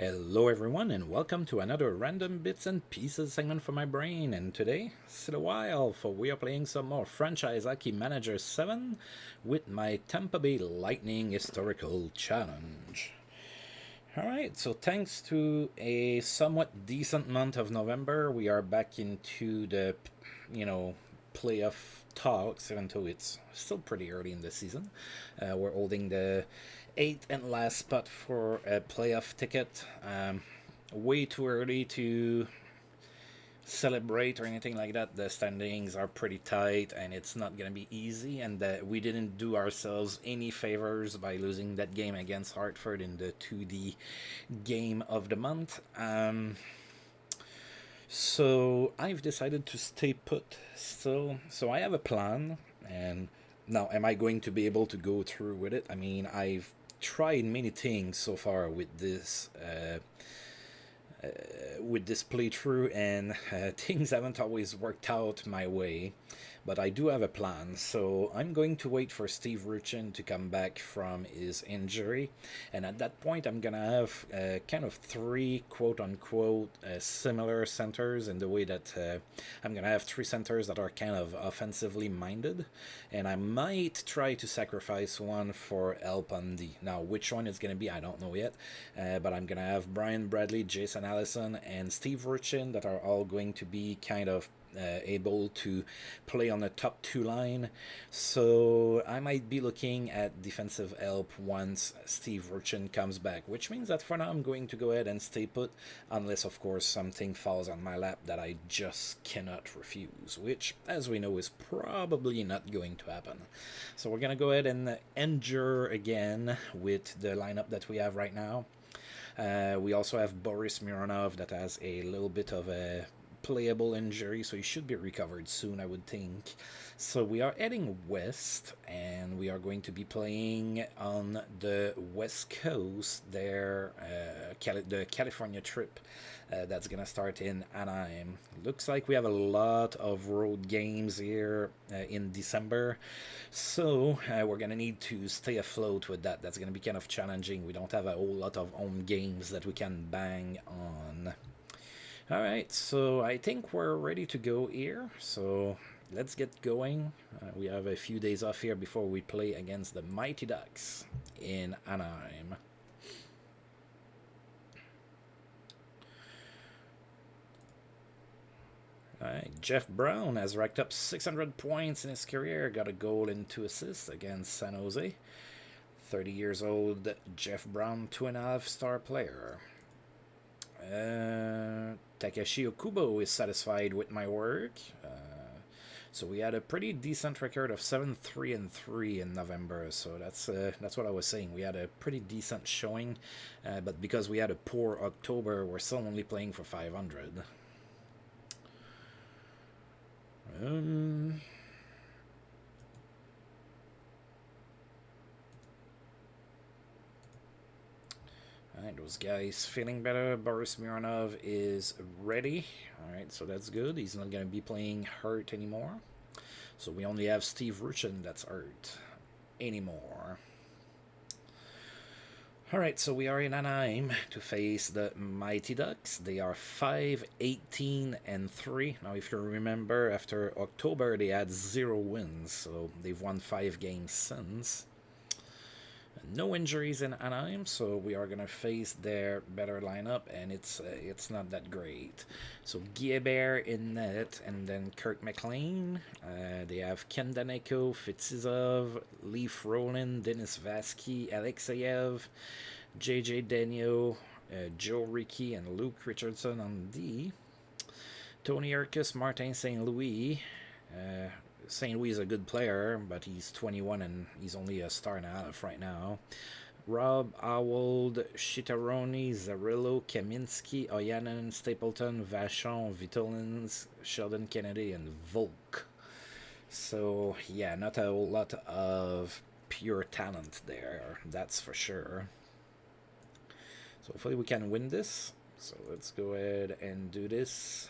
Hello, everyone, and welcome to another random bits and pieces segment for my brain. And today, it's been a while, for we are playing some more Franchise Hockey Manager 7 with my Tampa Bay Lightning Historical Challenge. Alright, so thanks to a somewhat decent month of November, we are back into the, playoff talks, even though it's still pretty early in the season. We're holding the eighth and last spot for a playoff ticket. Way too early to celebrate or anything like that. The standings are pretty tight and it's not going to be easy. And we didn't do ourselves any favors by losing that game against Hartford in the 2D game of the month. So I've decided to stay put still. So I have a plan, and now am I going to be able to go through with it? I mean, I've tried many things so far with this playthrough, and things haven't always worked out my way. But I do have a plan, so I'm going to wait for Steve Ruchin to come back from his injury, and at that point, I'm gonna have kind of three quote unquote similar centers in the way that I'm gonna have three centers that are kind of offensively minded, and I might try to sacrifice one for El Bundy. Now, which one it's gonna be, I don't know yet, but I'm gonna have Brian Bradley, Jason Allison, and Steve Ruchin that are all going to be kind of able to play on the top two line. So I might be looking at defensive help once Steve Ruchin comes back, which means that for now I'm going to go ahead and stay put, unless of course something falls on my lap that I just cannot refuse, which as we know is probably not going to happen. So we're gonna go ahead and endure again with the lineup that we have right now. We also have Boris Mironov that has a little bit of a playable injury, so he should be recovered soon, I would think. So we are heading west, and we are going to be playing on the west coast there, the California trip. That's gonna start in Anaheim. Looks like we have a lot of road games here in December, so we're gonna need to stay afloat with that. That's gonna be kind of challenging. We don't have a whole lot of home games that we can bang on. Alright, so I think we're ready to go here, so let's get going. We have a few days off here before we play against the Mighty Ducks in Anaheim. Alright, Jeff Brown has racked up 600 points in his career, got a goal and 2 assists against San Jose. 30 years old, Jeff Brown, 2.5-star player. Takeshi Okubo is satisfied with my work. So we had a pretty decent record of 7-3-3 in November. So that's what I was saying. We had a pretty decent showing, but because we had a poor October, we're still only playing for 500. Alright, those guys feeling better. Boris Mironov is ready. Alright, so that's good. He's not going to be playing hurt anymore. So we only have Steve Ruchin that's hurt anymore. Alright, so we are in Anaheim to face the Mighty Ducks. They are 5-18-3. Now, if you remember, after October, they had 0 wins. So they've won 5 games since. No injuries in Anaheim, so we are gonna face their better lineup, and it's not that great. So Guilbert in net, and then Kirk McLean. They have Ken Daneko, Fitzizov, Leaf Rowland, Denis Vasky, Alexeyev, JJ Denio, Joe Ricky, and Luke Richardson on D. Tony Urkus, Martin St. Louis. St. Louis is a good player, but he's 21 and he's only a star and a half right now. Rob Howald, Shitaroni, Zarillo, Kaminsky, Oyanen, Stapleton, Vachon, Vitolins, Sheldon Kennedy, and Volk. So, yeah, not a whole lot of pure talent there, that's for sure. So hopefully we can win this. So let's go ahead and do this.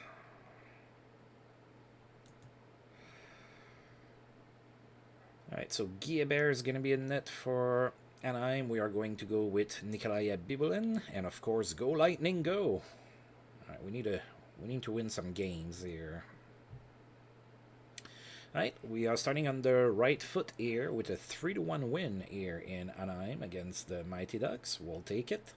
Alright, so Guilbert is going to be in net for Anaheim, we are going to go with Nikolai Bibulin, and of course, go Lightning, go! All right, we need to win some games here. All right, we are starting on the right foot here with a 3-1 win here in Anaheim against the Mighty Ducks. We'll take it.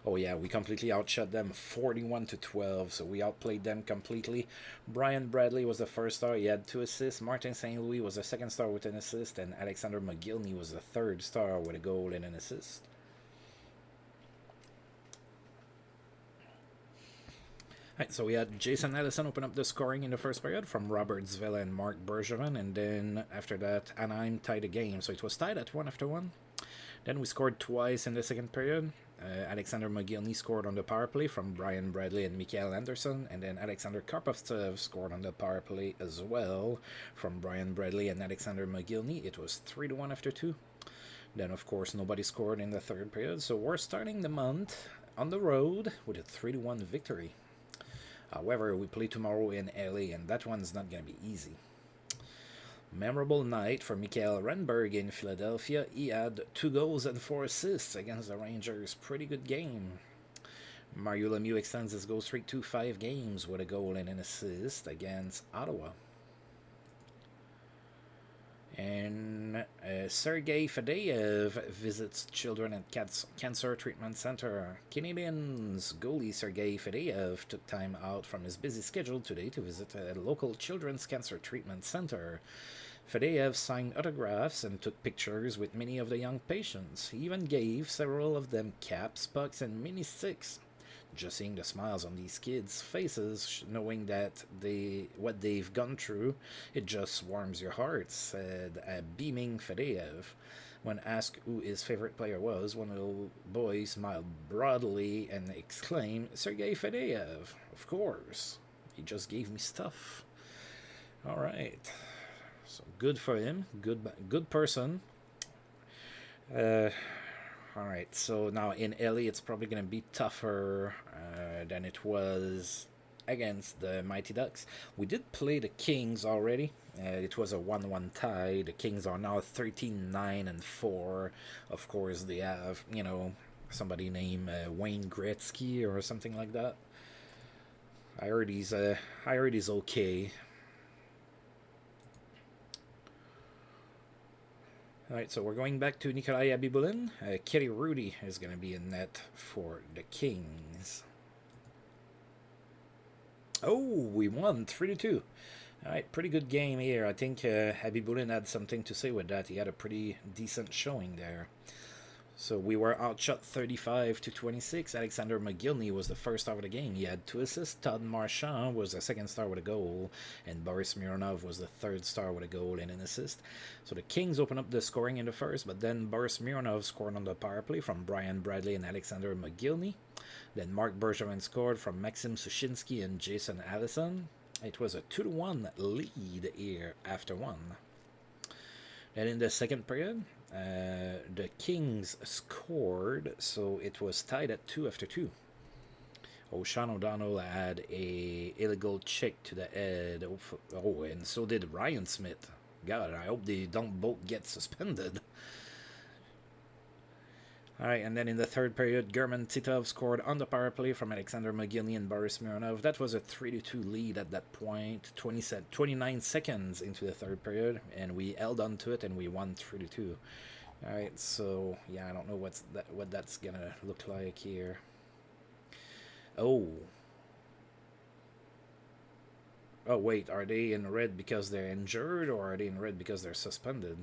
Oh yeah, we completely outshot them 41-12, so we outplayed them completely. Brian Bradley was the first star, he had 2 assists. Martin St. Louis was the second star with an assist, and Alexander McGillney was the third star with a goal and an assist. Right, so we had Jason Allison open up the scoring in the first period from Robert Zvela and Mark Bergevin, and then after that, Anaheim tied the game, so it was tied at 1 after 1. Then we scored twice in the second period. Alexander McGillney scored on the power play from Brian Bradley and Mikael Anderson, and then Alexander Karpovtsev scored on the power play as well from Brian Bradley and Alexander McGillney. It was 3-1 after 2. Then, of course, nobody scored in the third period, so we're starting the month on the road with a 3-1 victory. However, we play tomorrow in LA, and that one's not going to be easy. Memorable night for Mikael Renberg in Philadelphia. He had 2 goals and 4 assists against the Rangers. Pretty good game. Mario Lemieux extends his goal streak to 5 games with a goal and an assist against Ottawa. And Sergei Fadeev visits children at Cancer Treatment Center. Canadians goalie Sergei Fadeev took time out from his busy schedule today to visit a local children's cancer treatment center. Fadeev signed autographs and took pictures with many of the young patients. He even gave several of them caps, pucks, and mini sticks. Just seeing the smiles on these kids' faces, knowing that what they've gone through, it just warms your heart, said a beaming Fadeev. When asked who his favorite player was, one little boy smiled broadly and exclaimed, "Sergei Fadeev, of course. He just gave me stuff." All right. So good for him. Good person. All right, so now in LA, it's probably going to be tougher than it was against the Mighty Ducks. We did play the Kings already. It was a 1-1 tie. The Kings are now 13-9-4. Of course, they have, somebody named Wayne Gretzky or something like that. I heard he's okay. Alright, so we're going back to Nikolai Abibulin. Kelly Rudy is going to be in net for the Kings. Oh, we won 3-2. Alright, pretty good game here. I think Abibulin had something to say with that. He had a pretty decent showing there. So we were outshot 35-26. Alexander McGillney was the first star of the game. He had 2 assists. Todd Marchand was the second star with a goal. And Boris Mironov was the third star with a goal and an assist. So the Kings opened up the scoring in the first, but then Boris Mironov scored on the power play from Brian Bradley and Alexander McGillney. Then Mark Bergevin scored from Maxim Sushinsky and Jason Allison. It was a 2-1 lead here after 1. Then in the second period, the Kings scored, so it was tied at 2 after 2. Sean O'Donnell had a illegal check to the head. Oh, and so did Ryan Smith. God, I hope they don't both get suspended. Alright, and then in the third period, German Titov scored on the power play from Alexander McGillney and Boris Mironov. That was a 3-2 lead at that point, 29 seconds into the third period, and we held on to it and we won 3-2. Alright, so yeah, I don't know what that's gonna look like here. Oh, wait, are they in red because they're injured, or are they in red because they're suspended?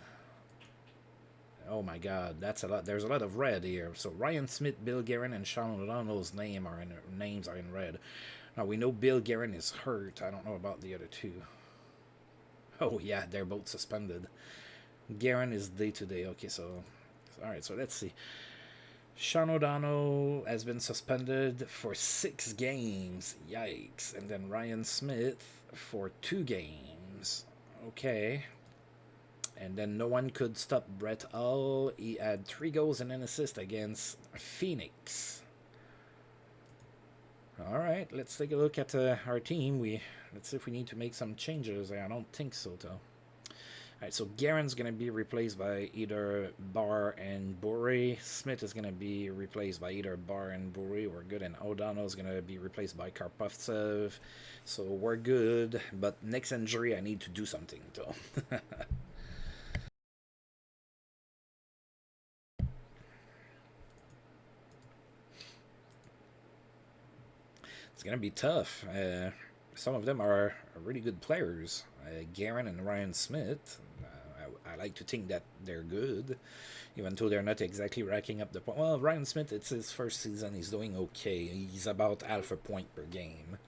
Oh my god, that's a lot. There's a lot of red here. So Ryan Smith, Bill Guerin, and Sean O'Donnell's names are in red. Now we know Bill Guerin is hurt. I don't know about the other two. Oh yeah, they're both suspended. Guerin is day-to-day. Okay, so alright, so let's see. Sean O'Donnell has been suspended for 6 games. Yikes. And then Ryan Smith for 2 games. Okay. And then no one could stop Brett Hull. He had 3 goals and an assist against Phoenix. All right, let's take a look at our team. Let's see if we need to make some changes. I don't think so, though. Alright, so Garen's going to be replaced by either Barr and Bure. Smith is going to be replaced by either Barr and Bure. We're good. And O'Donnell is going to be replaced by Karpovtsev. So we're good. But next injury, I need to do something, though. It's going to be tough. Some of them are really good players. Garen and Ryan Smith. I like to think that they're good, even though they're not exactly racking up the point. Well, Ryan Smith, it's his first season. He's doing okay. He's about half a point per game.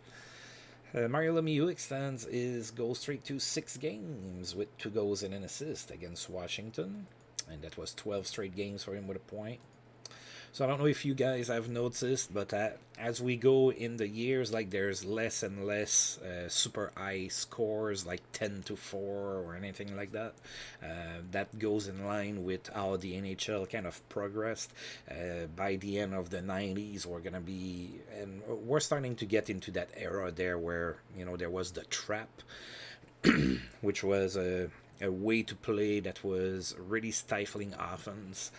Mario Lemieux extends his goal streak to 6 games with 2 goals and an assist against Washington. And that was 12 straight games for him with a point. So I don't know if you guys have noticed, but as we go in the years, like there's less and less super high scores, like 10-4 or anything like that. That goes in line with how the NHL kind of progressed. By the end of the 90s, we're gonna be, and we're starting to get into that era there where there was the trap, which was a way to play that was really stifling offense,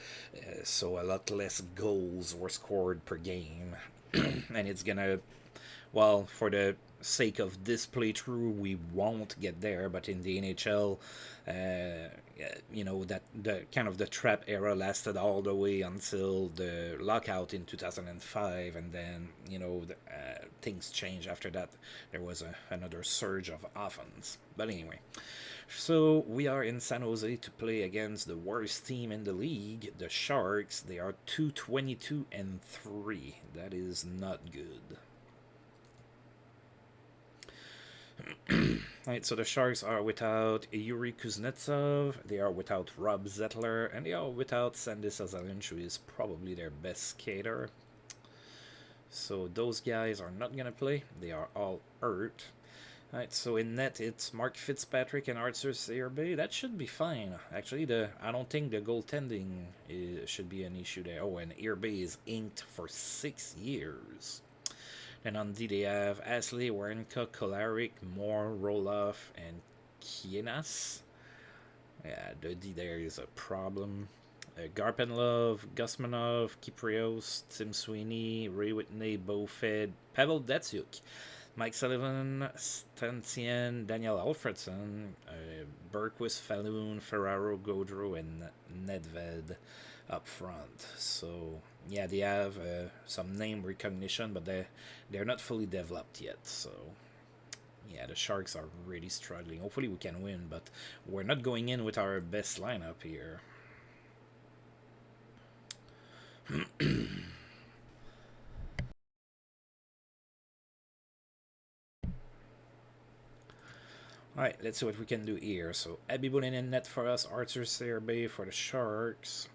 so a lot less goals were scored per game. And it's gonna, well, for the sake of this playthrough, we won't get there, but in the NHL, that the kind of the trap era lasted all the way until the lockout in 2005, and then things changed after that. There was another surge of offense, but anyway. So we are in San Jose to play against the worst team in the league, the Sharks. They are 2-22-3. That is not good. Right, so the Sharks are without Yuri Kuznetsov, they are without Rob Zettler, and they are without Sandy Sazalinch, who is probably their best skater. So those guys are not going to play. They are all hurt. Alright, so in net it's Mark Fitzpatrick and Arthur Searby. That should be fine. Actually, I don't think the goaltending should be an issue there. Oh, and Irby is inked for 6 years. And on D they have Ashley, Warenka, Kolarik, Moore, Roloff, and Kienas. Yeah, the D there is a problem. Garpenlov, Gusmanov, Kiprios, Tim Sweeney, Ray Whitney, Bofed, Pavel Datsyuk, Mike Sullivan, Stantien, Daniel Alfredson, Berquist, Falloon, Ferraro, Gaudreau, and Nedved up front. So, yeah, they have some name recognition, but they're not fully developed yet. So, yeah, the Sharks are really struggling. Hopefully we can win, but we're not going in with our best lineup here. Alright, let's see what we can do here. So, Abby Bullen in net for us, Arthur Searby for the Sharks.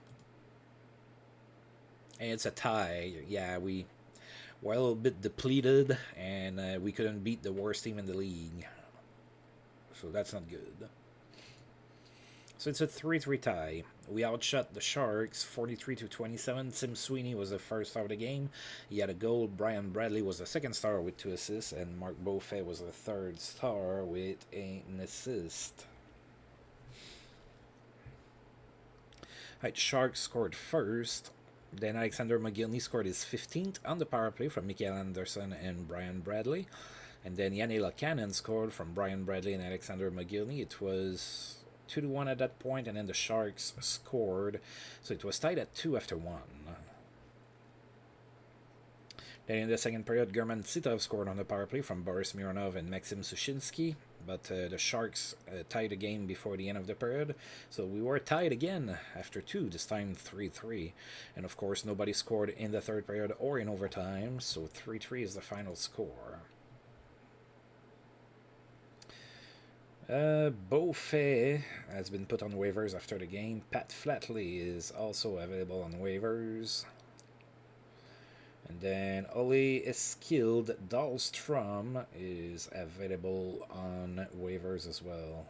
And it's a tie. Yeah, we're a little bit depleted, and we couldn't beat the worst team in the league. So that's not good. So it's a 3-3 tie. We outshot the Sharks 43-27. Tim Sweeney was the first star of the game. He had a goal. Brian Bradley was the second star with 2 assists, and Mark Beaufait was the third star with an assist. Right, Sharks scored first. Then Alexander McGillney scored his 15th on the power play from Mikael Anderson and Brian Bradley. And then Yanni Cannon scored from Brian Bradley and Alexander McGillney. It was 2-1 at that point, and then the Sharks scored. So it was tied at 2 after 1. Then in the second period, German Sitov scored on the power play from Boris Mironov and Maxim Sushinsky. But the Sharks tied the game before the end of the period. So we were tied again after 2, this time 3-3. And of course, nobody scored in the third period or in overtime. So 3-3 is the final score. Beaufait has been put on waivers after the game. Pat Flatley is also available on waivers. And then Ole Eskild Dahlstrom is available on waivers as well.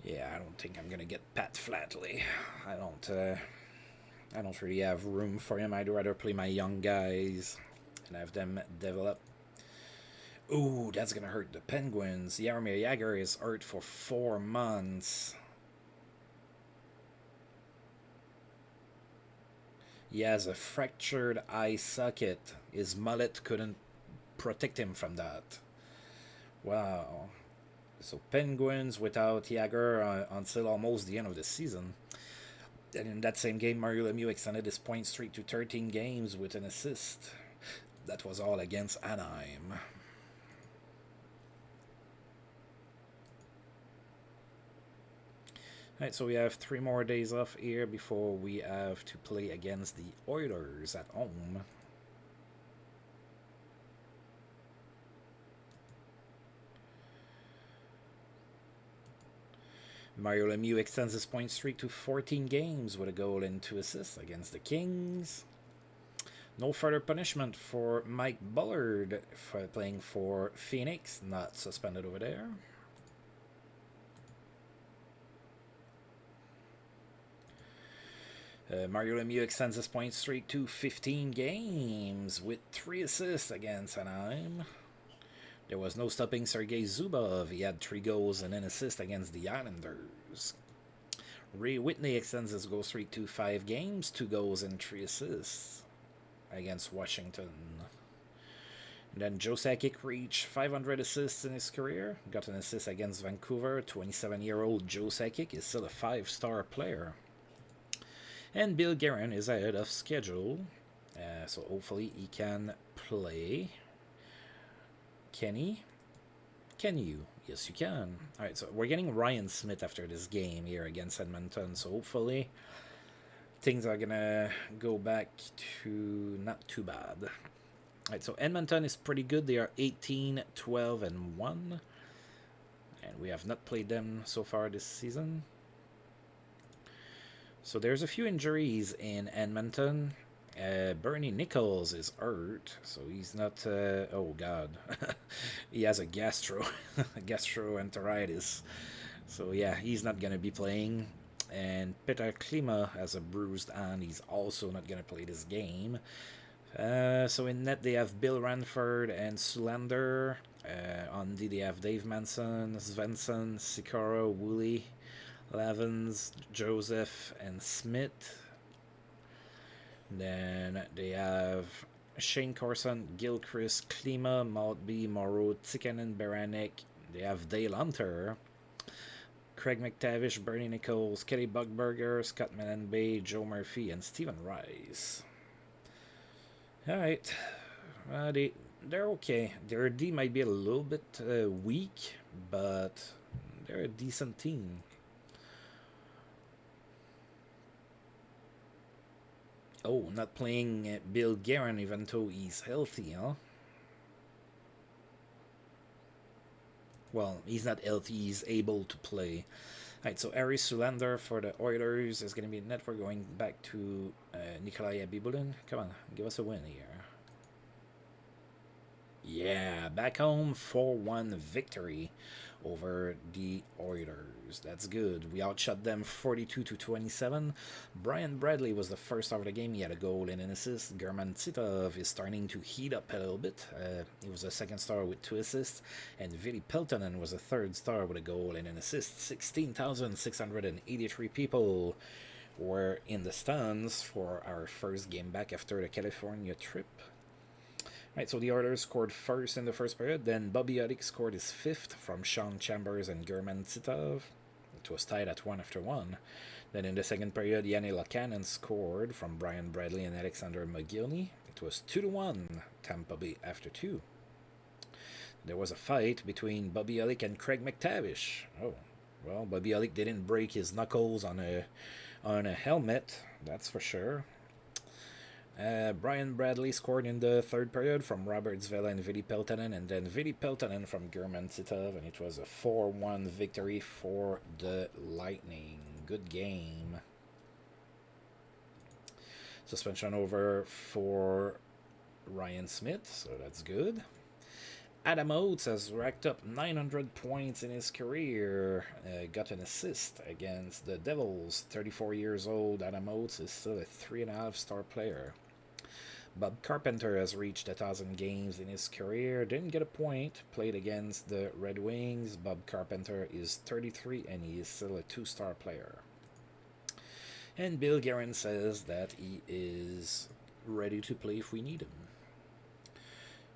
Yeah, I don't think I'm gonna get Pat Flatley. I don't really have room for him. I'd rather play my young guys and have them develop. Ooh, that's gonna hurt the Penguins. Jaromir Jagr is hurt for 4 months. He has a fractured eye socket. His mullet couldn't protect him from that. Wow. So Penguins without Jagr until almost the end of the season. And in that same game, Mario Lemieux extended his point streak to 13 games with an assist. That was all against Anaheim. Alright, so we have 3 more days off here before we have to play against the Oilers at home. Mario Lemieux extends his point streak to 14 games with a goal and 2 assists against the Kings. No further punishment for Mike Bullard for playing for Phoenix, not suspended over there. Mario Lemieux extends his point streak to 15 games with 3 assists against Anaheim. There was no stopping Sergei Zubov. He had 3 goals and an assist against the Islanders. Ray Whitney extends his goal streak to 5 games, 2 goals and 3 assists against Washington. And then Joe Sakic reached 500 assists in his career. Got an assist against Vancouver. 27-year-old Joe Sakic is still a 5-star player. And Bill Guerin is ahead of schedule. So hopefully he can play. Can he? Can you? Yes, you can. Alright, so we're getting Ryan Smith after this game here against Edmonton. So hopefully things are going to go back to not too bad. Alright, so Edmonton is pretty good. They are 18, 12, and 1. And we have not played them so far this season. So there's a few injuries in Edmonton. Bernie Nichols is hurt, so he's not. Oh God, he has a gastroenteritis. So yeah, he's not gonna be playing. And Peter Klima has a bruised hand. He's also not gonna play this game. So in net they have Bill Ranford and Sulander. On D they have Dave Manson, Svensson, Sikora, Woolley, Lavins, Joseph, and Smith. Then they have Shane Corson, Gilchrist, Klima, Maltby, Morrow, Tikkanen, Baranek. They have Dale Hunter, Craig McTavish, Bernie Nichols, Kelly Buckberger, Scott Menenbay, Joe Murphy, and Stephen Rice. Alright. They're okay. Their D might be a little bit weak, but they're a decent team. Oh, not playing Bill Guerin even though he's healthy, huh? Well, he's not healthy, he's able to play. Alright, so Harry Sulander for the Oilers is going to be net. We're going back to Nikolai Abibulin. Come on, give us a win here. Yeah, back home 4-1 victory over the Oilers. That's good. We outshot them 42-27. Brian Bradley was the first star of the game. He had a goal and an assist. German Titov is starting to heat up a little bit. He was a second star with 2 assists. And Vili Peltonen was a third star with a goal and an assist. 16,683 people were in the stands for our first game back after the California trip. Right, so the Oilers scored first in the first period. Then Bobby Uddick scored his 5th from Sean Chambers and German Titov. It was tied at 1 after 1. Then in the second period, Yanni Lakanen scored from Brian Bradley and Alexander McGillney. It was 2-1 Tampa Bay after 2. There was a fight between Bobby Uddick and Craig McTavish. Oh, well, Bobby Uddick didn't break his knuckles on a helmet, that's for sure. Brian Bradley scored in the third period from Robert Zvela and Vili Peltonen, and then Vili Peltonen from German Titov, and it was a 4-1 victory for the Lightning. Good game. Suspension over for Ryan Smith, so that's good. Adam Oates has racked up 900 points in his career. Got an assist against the Devils. 34 years old, Adam Oates is still a 3.5-star player. Bob Carpenter has reached 1,000 games in his career, didn't get a point, played against the Red Wings. Bob Carpenter is 33 and he is still a 2-star player. And Bill Guerin says that he is ready to play if we need him.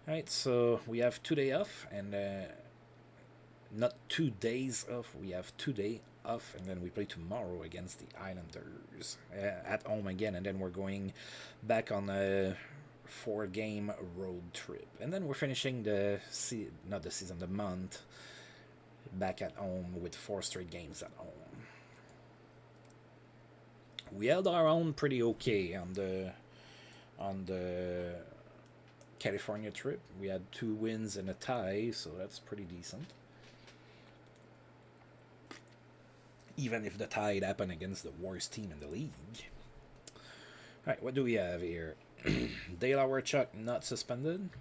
Alright, so we have 2 days off, and not 2 days off, we have 2 days off, and then we play tomorrow against the Islanders at home again, and then we're going back on a 4-game road trip, and then we're finishing the month back at home with 4 straight games at home. We held our own pretty okay on the California trip. We had 2 wins and a tie, so that's pretty decent. Even if the tie happened against the worst team in the league. Alright, what do we have here? Dale Hawerchuk not suspended.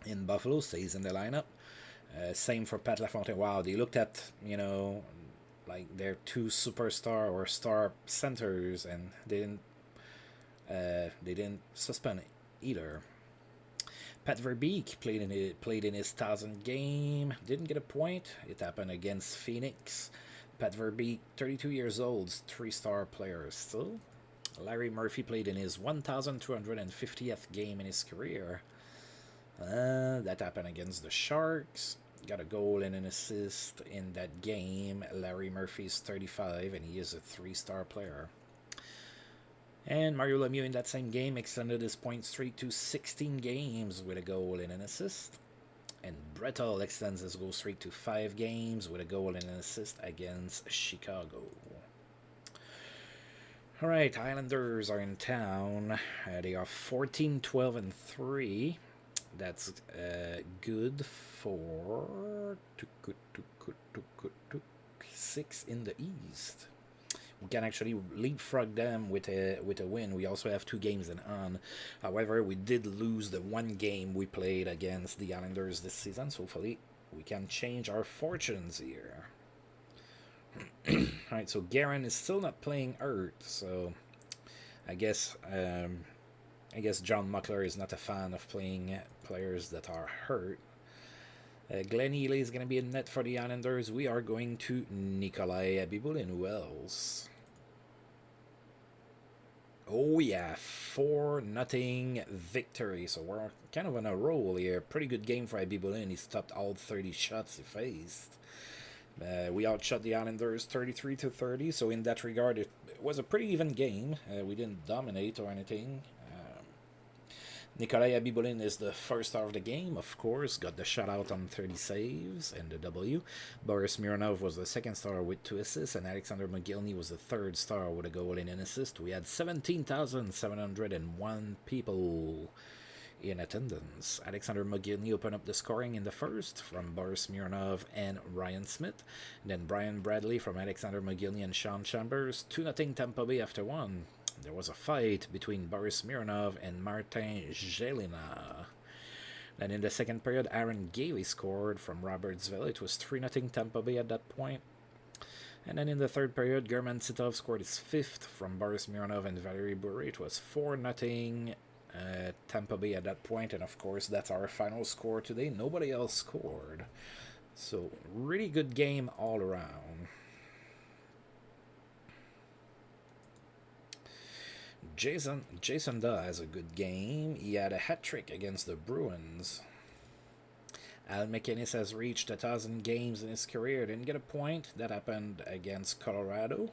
In Buffalo, stays in the lineup. Same for Pat LaFontaine. Wow, they looked at, like their 2 superstar or star centers, and they didn't suspend either. Pat Verbeek played in his 1,000th game. Didn't get a point. It happened against Phoenix. Pat Verbeek, 32 years old, 3-star player still. Larry Murphy played in his 1,250th game in his career. That happened against the Sharks. Got a goal and an assist in that game. Larry Murphy is 35 and he is a 3-star player. And Mario Lemieux in that same game extended his point streak to 16 games with a goal and an assist. And Brett Hull extends his goal streak to 5 games with a goal and an assist against Chicago. Alright, Islanders are in town. They are 14, 12, and 3. That's good for 6 in the East. We can actually leapfrog them with a win. We also have 2 games in on. However, we did lose the 1 game we played against the Islanders this season, so hopefully we can change our fortunes here. Alright, so Guerin is still not playing hurt, so I guess John Muckler is not a fan of playing players that are hurt. Glenn Healy is going to be in net for the Islanders. We are going to Nikolai Abibulin. Who else? Oh yeah, 4-0 victory. So we're kind of on a roll here. Pretty good game for Abibulin. He stopped all 30 shots he faced. We outshot the Islanders 33-30. So in that regard, it was a pretty even game. We didn't dominate or anything. Nikolai Abibulin is the first star of the game, of course. Got the shutout on 30 saves and the W. Boris Mironov was the second star with 2 assists, and Alexander Mogilny was the third star with a goal and an assist. We had 17,701 people in attendance. Alexander Mogilny opened up the scoring in the first from Boris Mironov and Ryan Smith. And then Brian Bradley from Alexander Mogilny and Sean Chambers. 2-0 Tampa Bay after 1. There was a fight between Boris Mironov and Martin Jelena. Then in the second period, Aaron Gailey scored from Robertsville. It was 3-0 Tampa Bay at that point. And then in the third period, German Titov scored his 5th from Boris Mironov and Valery Bourré. It was 4-0 Tampa Bay at that point. And of course, that's our final score today. Nobody else scored. So, really good game all around. Jason Daw has a good game. He had a hat-trick against the Bruins. Al McInnes has reached 1,000 games in his career. Didn't get a point. That happened against Colorado.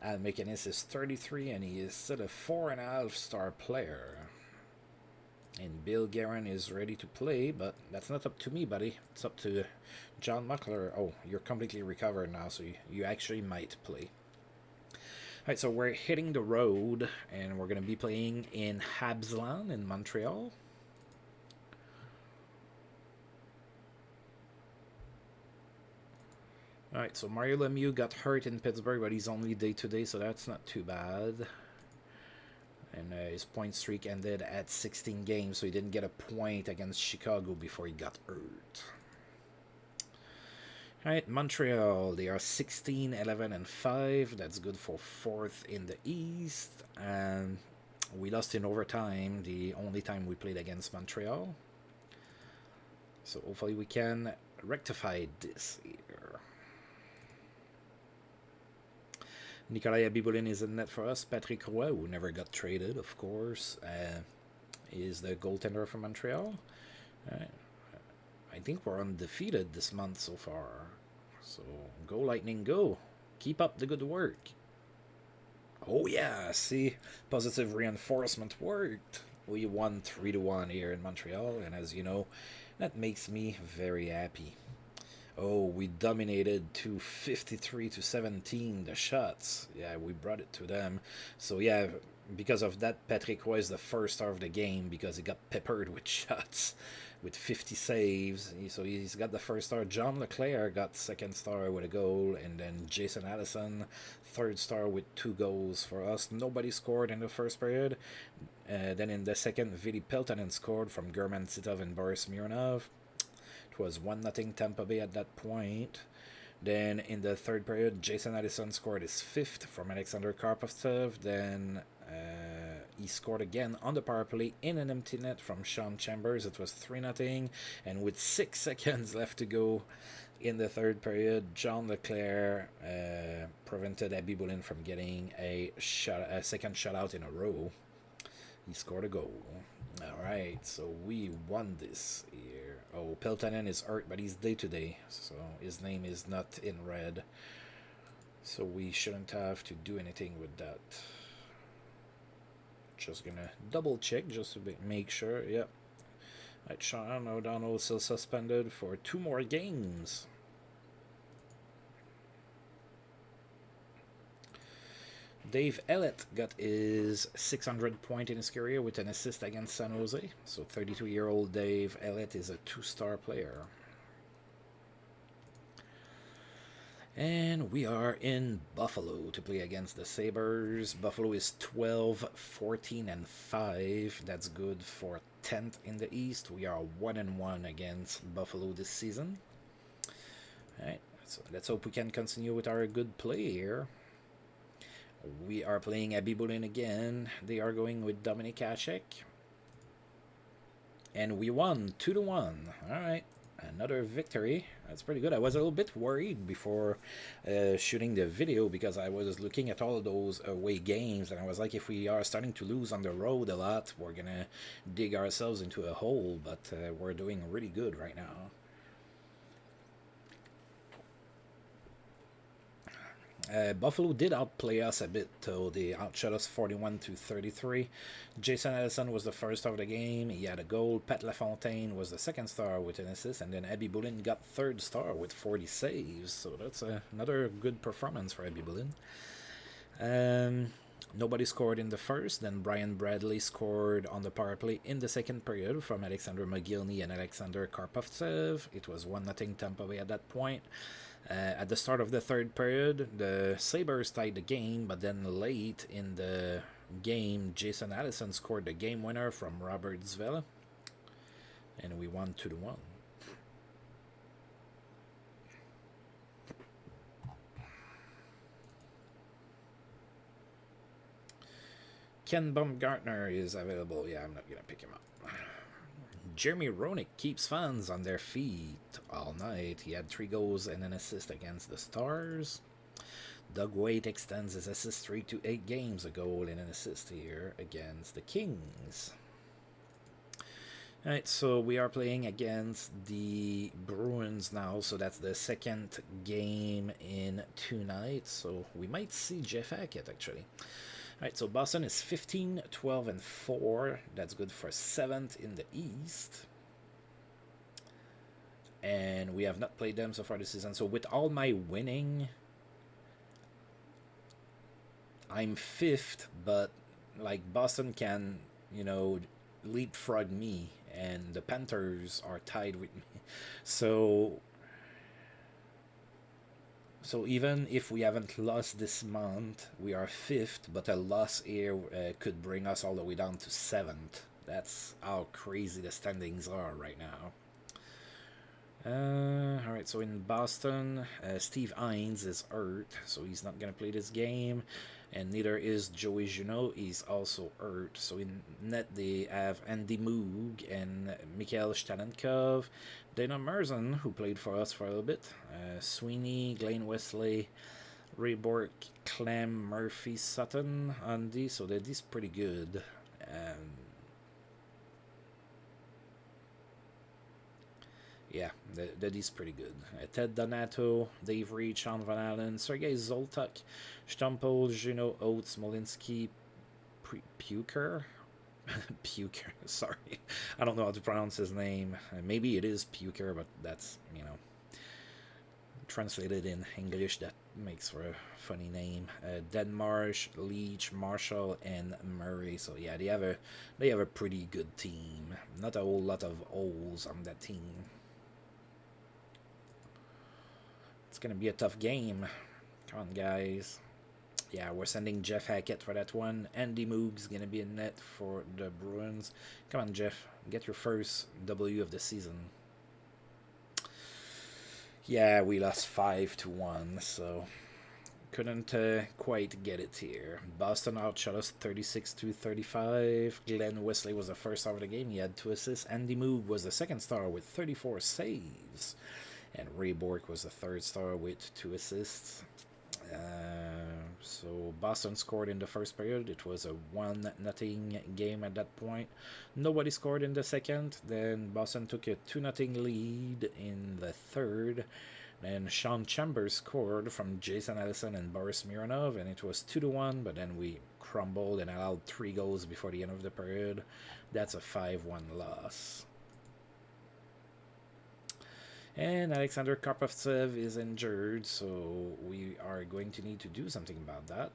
Al McInnes is 33 and he is still a 4.5-star player. And Bill Guerin is ready to play, but that's not up to me, buddy. It's up to John Muckler. Oh, you're completely recovered now, so you actually might play. Alright, so we're hitting the road, and we're going to be playing in Habsland in Montreal. Alright, so Mario Lemieux got hurt in Pittsburgh, but he's only day-to-day, so that's not too bad. And his point streak ended at 16 games, so he didn't get a point against Chicago before he got hurt. Alright, Montreal, they are 16, 11, and 5. That's good for 4th in the East. And We lost in overtime, the only time we played against Montreal. So hopefully we can rectify this here. Nikolai Abibulin is in net for us. Patrick Roy, who never got traded, of course, is the goaltender for Montreal. I think we're undefeated this month so far. So go Lightning, go. Keep up the good work. Oh yeah, see, positive reinforcement worked. We won 3-1 here in Montreal, and as you know, that makes me very happy. Oh, we dominated to 53-17 the shots. Yeah, we brought it to them. So yeah, because of that, Patrick Roy is the first star of the game because he got peppered with shots with 50 saves. So he's got the first star. John Leclerc got second star with a goal, and then Jason Allison third star with 2 goals for us. Nobody scored in the first period. Then in the second, Vili Peltonen scored from German Titov and Boris Mironov. It was 1-0 Tampa Bay at that point. Then in the third period, Jason Allison scored his 5th from Alexander Karpovtsev. Then he scored again on the power play in an empty net from Sean Chambers. It was 3-0. And with 6 seconds left to go in the third period, John Leclerc prevented Abibulin from getting a second shutout in a row. He scored a goal. Alright, so we won this here. Oh, Peltonen is hurt, but he's day-to-day, so his name is not in red. So we shouldn't have to do anything with that. Just gonna double-check just to make sure. Yep. Right, Sean O'Donnell still suspended for 2 more games. Dave Ellett got his 600 point in his career with an assist against San Jose. So 32-year-old Dave Ellett is a 2-star player. And we are in Buffalo to play against the Sabres. Buffalo is 12-14-5. That's good for 10th in the East. We are 1-1 against Buffalo this season. Alright, so let's hope we can continue with our good play here. We are playing Abibulin again. They are going with Dominik Hasek. And we won 2-1. Alright, another victory. That's pretty good. I was a little bit worried before shooting the video because I was looking at all of those away games and I was like, if we are starting to lose on the road a lot, we're going to dig ourselves into a hole, but we're doing really good right now. Buffalo did outplay us a bit, though. They outshot us 41-33. Jason Allison was the first star of the game. He had a goal. Pat LaFontaine was the second star with an assist. And then Abibulin got third star with 40 saves. So that's another good performance for Abibulin. Nobody scored in the first. Then Brian Bradley scored on the power play in the second period from Alexander Mogilny and Alexander Karpovtsev. It was 1-0 Tampa Bay at that point. At the start of the third period, the Sabres tied the game, but then late in the game, Jason Allison scored the game winner from Robert Zvela, and we won 2-1. Ken Baumgartner is available. Yeah, I'm not going to pick him up. Jeremy Roenick keeps fans on their feet all night. He had 3 goals and an assist against the Stars. Doug Waite extends his assist streak to 8 games, a goal and an assist here against the Kings. Alright, so we are playing against the Bruins now, so that's the second game in 2 nights, so we might see Jeff Hackett actually. Alright, so Boston is 15-12-4. That's good for 7th in the East. And we have not played them so far this season. So with all my winning, I'm 5th, but like Boston can, you know, leapfrog me, and the Panthers are tied with me. So even if we haven't lost this month, we are 5th, but a loss here could bring us all the way down to 7th. That's how crazy the standings are right now. Alright, so in Boston, Steve Hines is hurt, so he's not going to play this game. and neither is Joey Juneau. He's also hurt. So in net they have Andy Moog and Mikhail Stalenkov, Dana Merzen, who played for us for a little bit, Sweeney, Glenn Wesley, Ray Bork, Clem, Murphy, Sutton, Andy. So that is pretty good. Yeah, that is pretty good. Ted Donato, Dave Reed, Sean Van Allen, Sergei Zoltak, Stumpel, Juno, Oates, Molinsky, Puker. Puker, sorry. I don't know how to pronounce his name. Maybe it is Puker, but that's, translated in English, that makes for a funny name. Denmarsh, Leach, Marshall, and Murray. So yeah, they have a pretty good team. Not a whole lot of O's on that team. It's gonna be a tough game. Come on, guys. Yeah, we're sending Jeff Hackett for that one. Andy Moog's gonna be in net for the Bruins. Come on, Jeff. Get your first W of the season. Yeah, we lost 5-1, so couldn't quite get it here. Boston outshot us 36-35. Glenn Wesley was the first star of the game. He had 2 assists. Andy Moog was the second star with 34 saves. And Ray Bork was the third star with 2 assists. So Boston scored in the first period. It was a 1-0 game at that point. Nobody scored in the second. Then Boston took a 2-0 lead in the third. Then Sean Chambers scored from Jason Allison and Boris Mironov, and it was 2-1. But then we crumbled and allowed 3 goals before the end of the period. That's a 5-1 loss. And Alexander Karpovtsev is injured, so we are going to need to do something about that.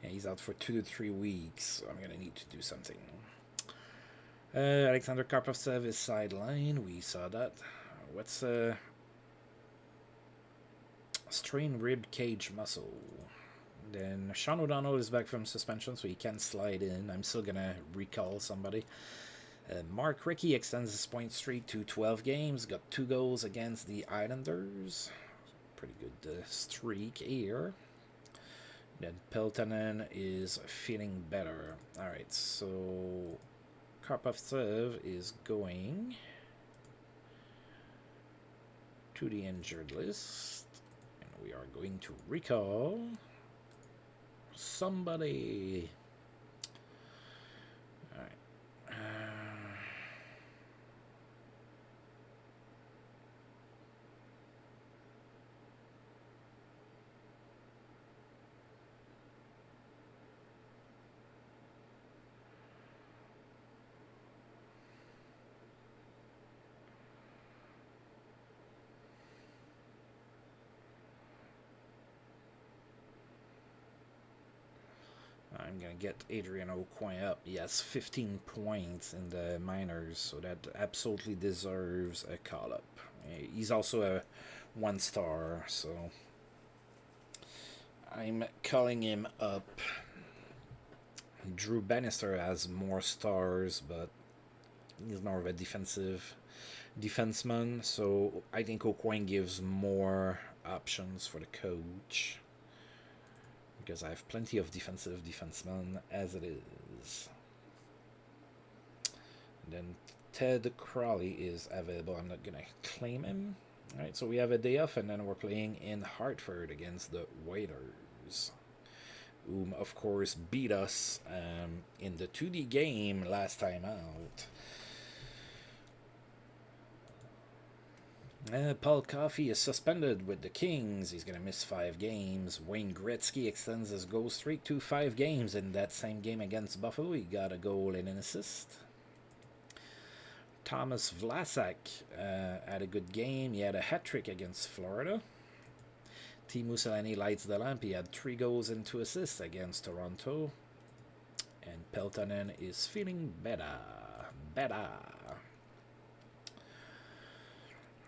Yeah, he's out for 2 to 3 weeks, so I'm going to need to do something. Alexander Karpovtsev is sidelined. We saw that. What's strained rib cage muscle? Then Sean O'Donnell is back from suspension, so he can slide in. I'm still going to recall somebody. Mark Rickey extends his point streak to 12 games. Got 2 goals against the Islanders. Pretty good streak here. Then Peltonen is feeling better. Alright, so Karpovtsev is going to the injured list. And we are going to recall somebody. All right. I'm going to get Adrian Aucoin up. He has 15 points in the minors, so that absolutely deserves a call-up. He's also a 1-star, so I'm calling him up. Drew Bannister has more stars, but he's more of a defenseman, so I think Aucoin gives more options for the coach, because I have plenty of defensive defensemen as it is. And then Ted Crawley is available. I'm not going to claim him. All right, so we have a day off, and then we're playing in Hartford against the Whalers, whom, of course, beat us in the 2D game last time out. Paul Coffey is suspended with the Kings. He's going to miss 5 games. Wayne Gretzky extends his goal streak to 5 games. In that same game against Buffalo, he got a goal and an assist. Thomas Vlasak had a good game. He had a hat-trick against Florida. Teemu Selanne lights the lamp. He had 3 goals and 2 assists against Toronto. And Peltonen is feeling better.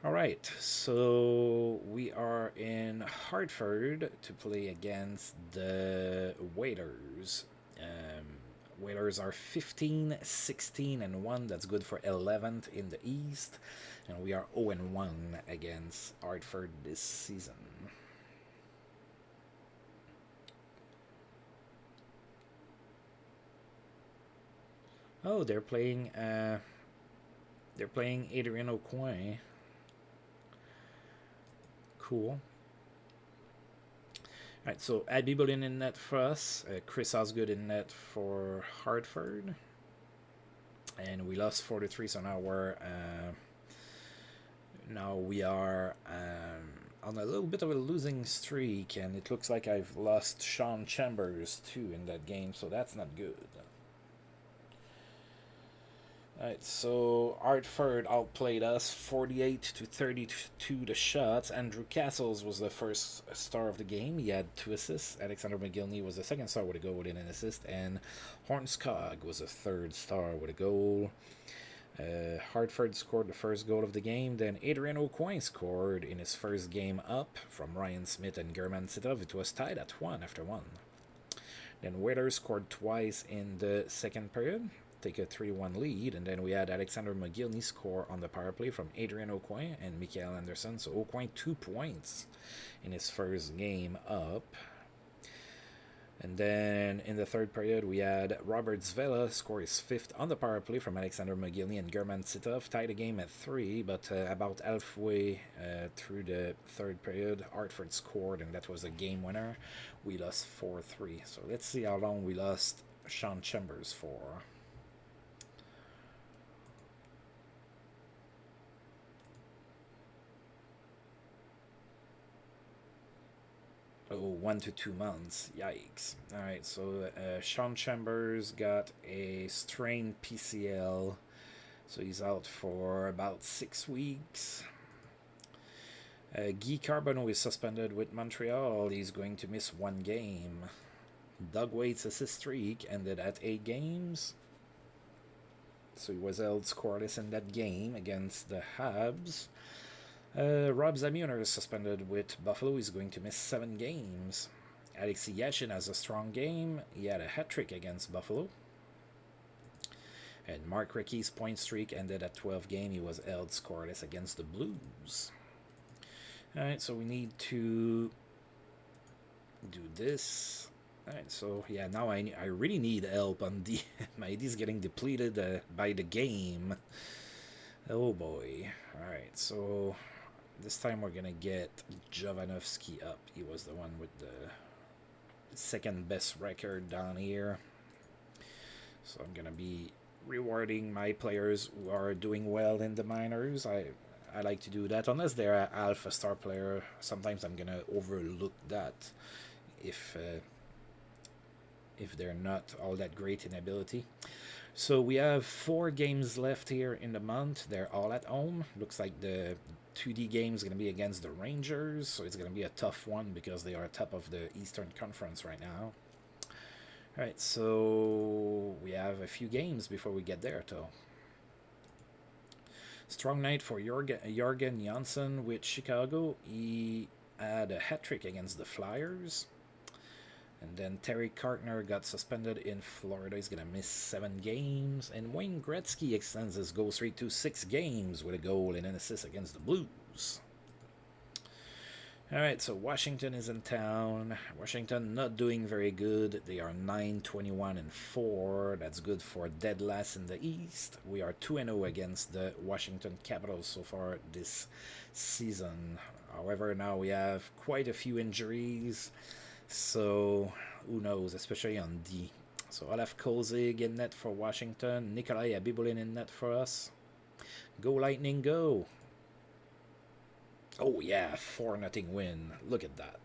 Alright, so we are in Hartford to play against the Whalers. Whalers are 15, 16, and 1. That's good for 11th in the East. And we are 0 and 1 against Hartford this season. Oh, they're playing Adrian Aucoin. Cool. Alright, so Abby Bolin in net for us. Chris Osgood in net for Hartford. And we lost 4-3, so now we are on a little bit of a losing streak, and it looks like I've lost Sean Chambers too in that game, so that's not good. Alright, so Hartford outplayed us 48-32 the shots. Andrew Castles was the first star of the game. He had 2 assists. Alexander McGillney was the second star with a goal and an assist. And Hornskog was the third star with a goal. Hartford scored the first goal of the game. Then Adrian Aucoin scored in his first game up from Ryan Smith and German Sitov. It was tied at 1 after 1. Then Whalers scored twice in the second period, take a 3-1 lead, and then we had Alexander McGillney score on the power play from Adrian Aucoin and Mikael Anderson. So Aucoin 2 points in his first game up. And then in the third period, we had Robert Zvela score his 5th on the power play from Alexander McGillney and German Sitov. Tied the game at 3, but about halfway through the third period, Hartford scored, and that was a game winner. We lost 4-3. So let's see how long we lost Sean Chambers for. Oh, 1 to 2 months. Yikes. Alright, so Sean Chambers got a strained PCL. So he's out for about 6 weeks. Guy Carbonneau is suspended with Montreal. He's going to miss 1 game. Doug Waite's assist streak ended at 8 games. So he was held scoreless in that game against the Habs. Rob Zamuner is suspended with Buffalo. He's going to miss 7 games. Alexei Yashin has a strong game. He had a hat-trick against Buffalo. And Mark Recchi's point streak ended at 12 games. He was held scoreless against the Blues. Alright, so we need to do this. Alright, so yeah, now I really need help on D. My AD is getting depleted by the game. Oh boy. Alright, so this time we're going to get Jovanovski up. He was the one with the second best record down here. So I'm going to be rewarding my players who are doing well in the minors. I like to do that. Unless they're an alpha star player, sometimes I'm going to overlook that if they're not all that great in ability. So we have 4 games left here in the month. They're all at home. Looks like the 2D game is going to be against the Rangers, so it's going to be a tough one because they are top of the Eastern Conference right now. Alright, so we have a few games before we get there, though. Strong night for Jorgen Janssen with Chicago. He had a hat-trick against the Flyers. And then Terry Kartner got suspended in Florida. He's going to miss 7 games. And Wayne Gretzky extends his goal streak to 6 games with a goal and an assist against the Blues. Alright, so Washington is in town. Washington not doing very good. They are 9-21-4. That's good for dead last in the East. We are 2-0 against the Washington Capitals so far this season. However, now we have quite a few injuries. So, who knows, especially on D. So, Olaf Kolzig in net for Washington. Nikolai Abibolin in net for us. Go Lightning, go! Oh yeah, 4-0 win. Look at that.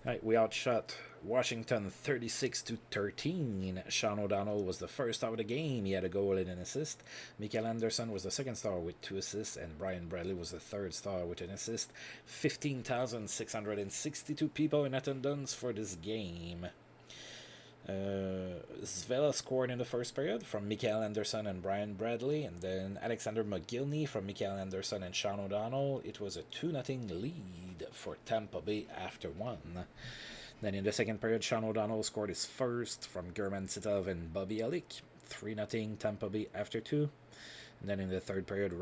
Alright, we outshot Washington 36-13. Sean O'Donnell was the first out of the game. He had a goal and an assist. Mikael Anderson was the second star with 2 assists, and Brian Bradley was the third star with an assist. 15,662 people in attendance for this game. Zvela scored in the first period from Mikael Anderson and Brian Bradley, and then Alexander McGillney from Mikael Anderson and Sean O'Donnell. It was a 2-0 lead for Tampa Bay after 1. Then in the second period, Sean O'Donnell scored his first from German Titov and Bobby Elick. 3-0 Tampa Bay after 2. And then in the third period,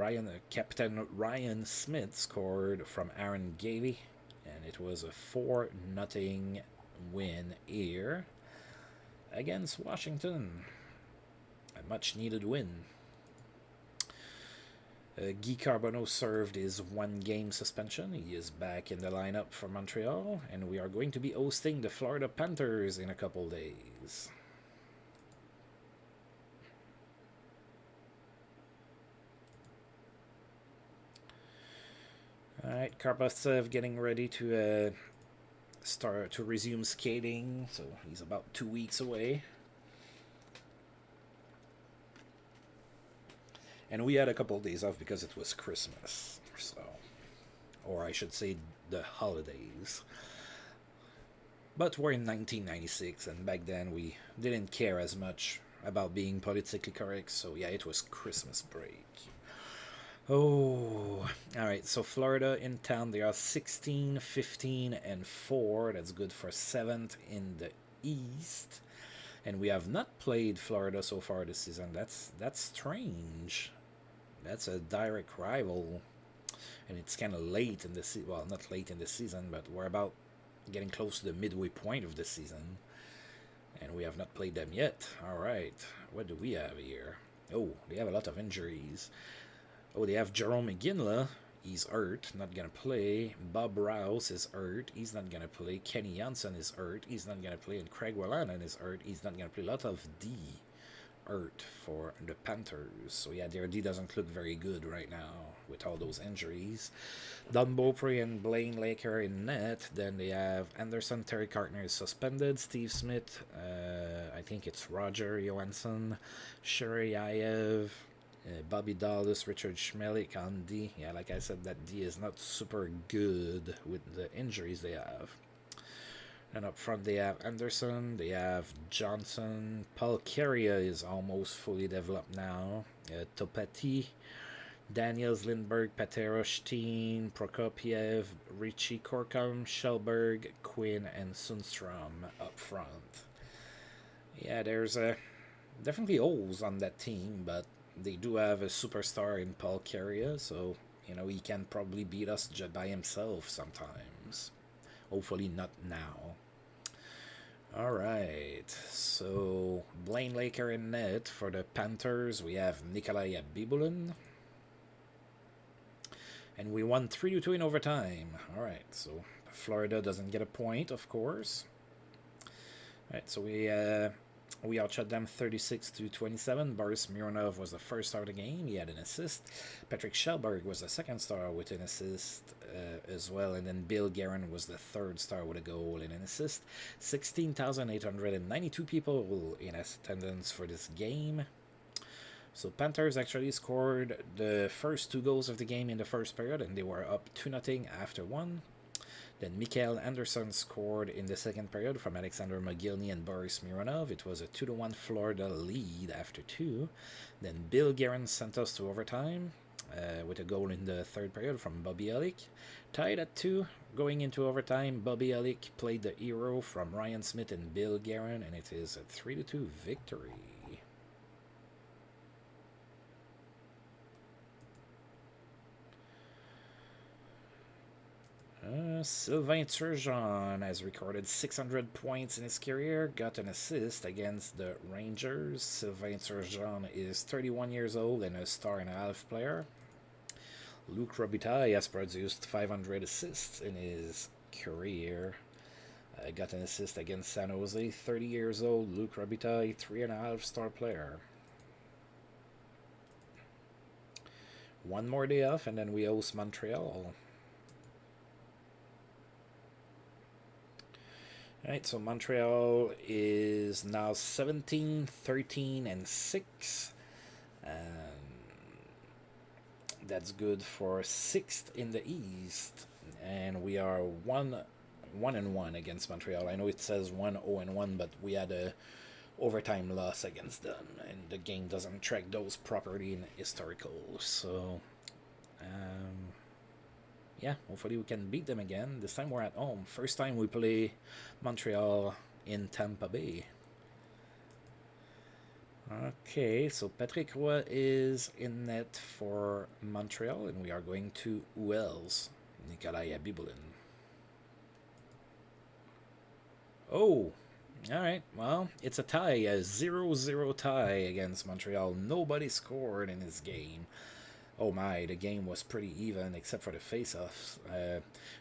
Captain Ryan Smith scored from Aaron Gailey. And it was a 4-0 win here against Washington. A much needed win. Guy Carbonneau served his 1-game suspension. He is back in the lineup for Montreal, and we are going to be hosting the Florida Panthers in a couple days. Alright, Karpovtsev getting ready to start to resume skating, so he's about 2 weeks away. And we had a couple of days off because it was Christmas, so, or I should say the holidays. But we're in 1996, and back then we didn't care as much about being politically correct, so yeah, it was Christmas break. Oh, alright, so Florida in town, they are 16, 15, and 4. That's good for 7th in the East. And we have not played Florida so far this season. That's strange. That's a direct rival. And it's kind of late in the season. Well, not late in the season, but we're about getting close to the midway point of the season. And we have not played them yet. Alright, what do we have here? Oh, they have a lot of injuries. Oh, they have Jerome McGinley. He's hurt, not going to play. Bob Rouse is hurt. He's not going to play. Kenny Janssen is hurt. He's not going to play. And Craig Wallanan is hurt. He's not going to play. A lot of D hurt for the Panthers. So, yeah, their D doesn't look very good right now with all those injuries. Don Beaupre and Blaine Laker in net. Then they have Anderson, Terry Cartner is suspended. Steve Smith, I think it's Roger Johansson, Sherry Ayev, Bobby Dallas, Richard Schmelik on D. Yeah, like I said, that D is not super good with the injuries they have. And up front they have Anderson, they have Johnson, Paul Carrier is almost fully developed now, Topati, Daniels, Lindbergh, Patera, Steen, Prokopiev, Richie, Korkum, Schellberg, Quinn, and Sundstrom up front. Yeah, there's definitely holes on that team, but they do have a superstar in Paul Carrier, so, you know, he can probably beat us just by himself sometimes. Hopefully not now. Alright, so Blaine Laker in net. For the Panthers, we have Nikolai Bibulin. And we won 3-2 in overtime. Alright, so Florida doesn't get a point, of course. Alright, so we outshot them 36-27. Boris Mironov was the first star of the game. He had an assist. Patrick Schellberg was the second star with an assist as well. And then Bill Guerin was the third star with a goal and an assist. 16,892 people in attendance for this game. So Panthers actually scored the first 2 goals of the game in the first period, and they were up 2-0 after 1. Then Mikael Anderson scored in the second period from Alexander Mogilny and Boris Mironov. It was a 2-1 Florida lead after 2. Then Bill Guerin sent us to overtime with a goal in the third period from Bobby Elick. Tied at 2. Going into overtime, Bobby Elick played the hero from Ryan Smith and Bill Guerin, and it is a 3-2 victory. Sylvain Turgeon has recorded 600 points in his career, got an assist against the Rangers. Sylvain Turgeon is 31 years old and a star-and-a-half player. Luc Robitaille has produced 500 assists in his career. Got an assist against San Jose, 30 years old. Luc Robitaille, 3.5 star player. One more day off and then we host Montreal. Alright, so Montreal is now 17, 13, and 6. That's good for 6th in the East. And we are 1-1 against Montreal. I know it says 1-0-1, but we had a overtime loss against them. And the game doesn't track those properly in historical. So, yeah, hopefully we can beat them again. This time we're at home. First time we play Montreal in Tampa Bay. Okay, so Patrick Roy is in net for Montreal, and we are going to who else? Nikolai Abibulin. Oh, all right. Well, it's a tie, a 0-0 tie against Montreal. Nobody scored in this game. Oh my, the game was pretty even except for the face-offs.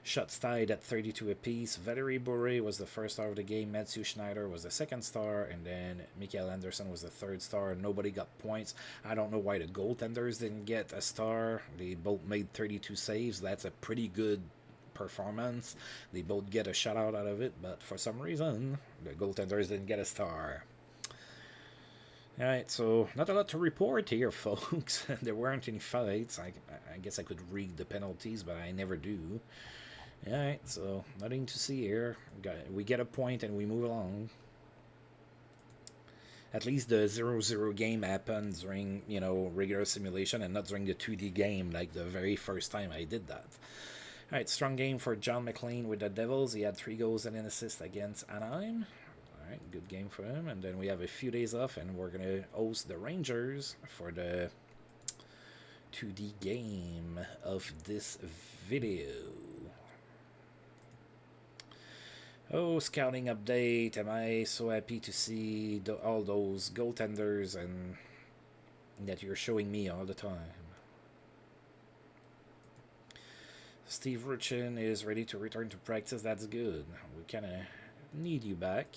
Shots tied at 32 apiece. Valerie Bourré was the first star of the game. Matthew Schneider was the second star. And then Mikael Anderson was the third star. Nobody got points. I don't know why the goaltenders didn't get a star. They both made 32 saves. That's a pretty good performance. They both get a shutout out of it. But for some reason, the goaltenders didn't get a star. Alright, so not a lot to report here, folks. There weren't any fights. I guess I could read the penalties, but I never do. Alright, so nothing to see here. We get a point and we move along. At least the 0-0 game happened during, regular simulation and not during the 2D game like the very first time I did that. Alright, strong game for John McLean with the Devils. He had 3 goals and an assist against Anaheim. Alright, good game for him. And then we have a few days off, and we're going to host the Rangers for the 2D game of this video. Oh, scouting update. Am I so happy to see all those goaltenders and that you're showing me all the time. Steve Ruchin is ready to return to practice. That's good. We kind of need you back.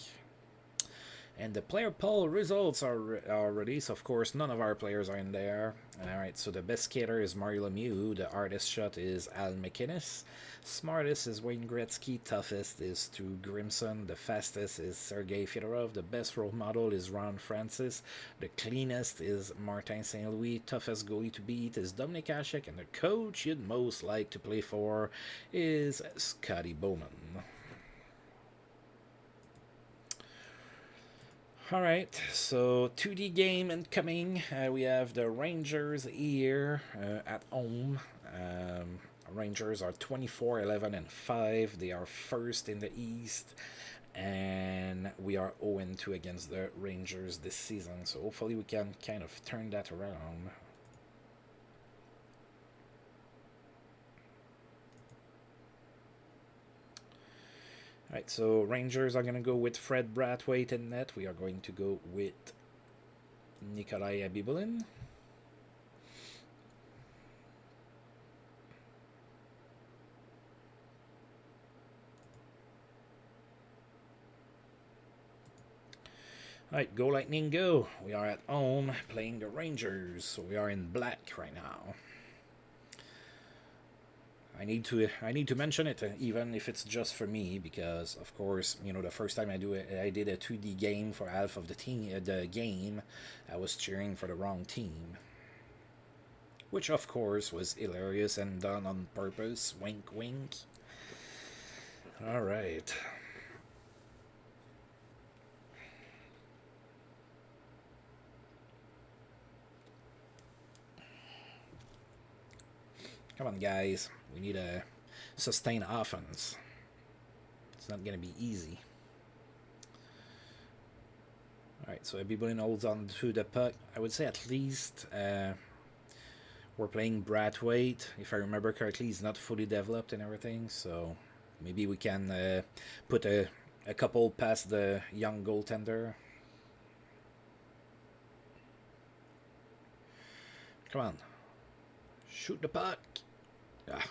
And the player poll results are released. Of course, none of our players are in there. Alright, so the best skater is Mario Lemieux. The hardest shot is Al McInnes. Smartest is Wayne Gretzky. Toughest is Stu Grimson. The fastest is Sergei Fedorov. The best role model is Ron Francis. The cleanest is Martin St. Louis. Toughest goalie to beat is Dominic Hasek. And the coach you'd most like to play for is Scotty Bowman. Alright, so 2D game incoming. We have the Rangers here at home. Rangers are 24-11-5. They are first in the East. And we are 0-2 against the Rangers this season. So hopefully we can kind of turn that around. Alright, so Rangers are going to go with Fred Brathwaite in net. We are going to go with Nikolai Abibulin. Alright, go Lightning go. We are at home playing the Rangers, so we are in black right now. I need to mention it, even if it's just for me, because of course, the first time I did a 2D game for half of the game, I was cheering for the wrong team, which of course was hilarious and done on purpose. Wink, wink. All right. Come on, guys. We need a sustained offense. It's not going to be easy. Alright, so Abibulin holds on to the puck. I would say at least we're playing Brathwaite. If I remember correctly, he's not fully developed and everything. So maybe we can put a couple past the young goaltender. Come on. Shoot the puck. Ah.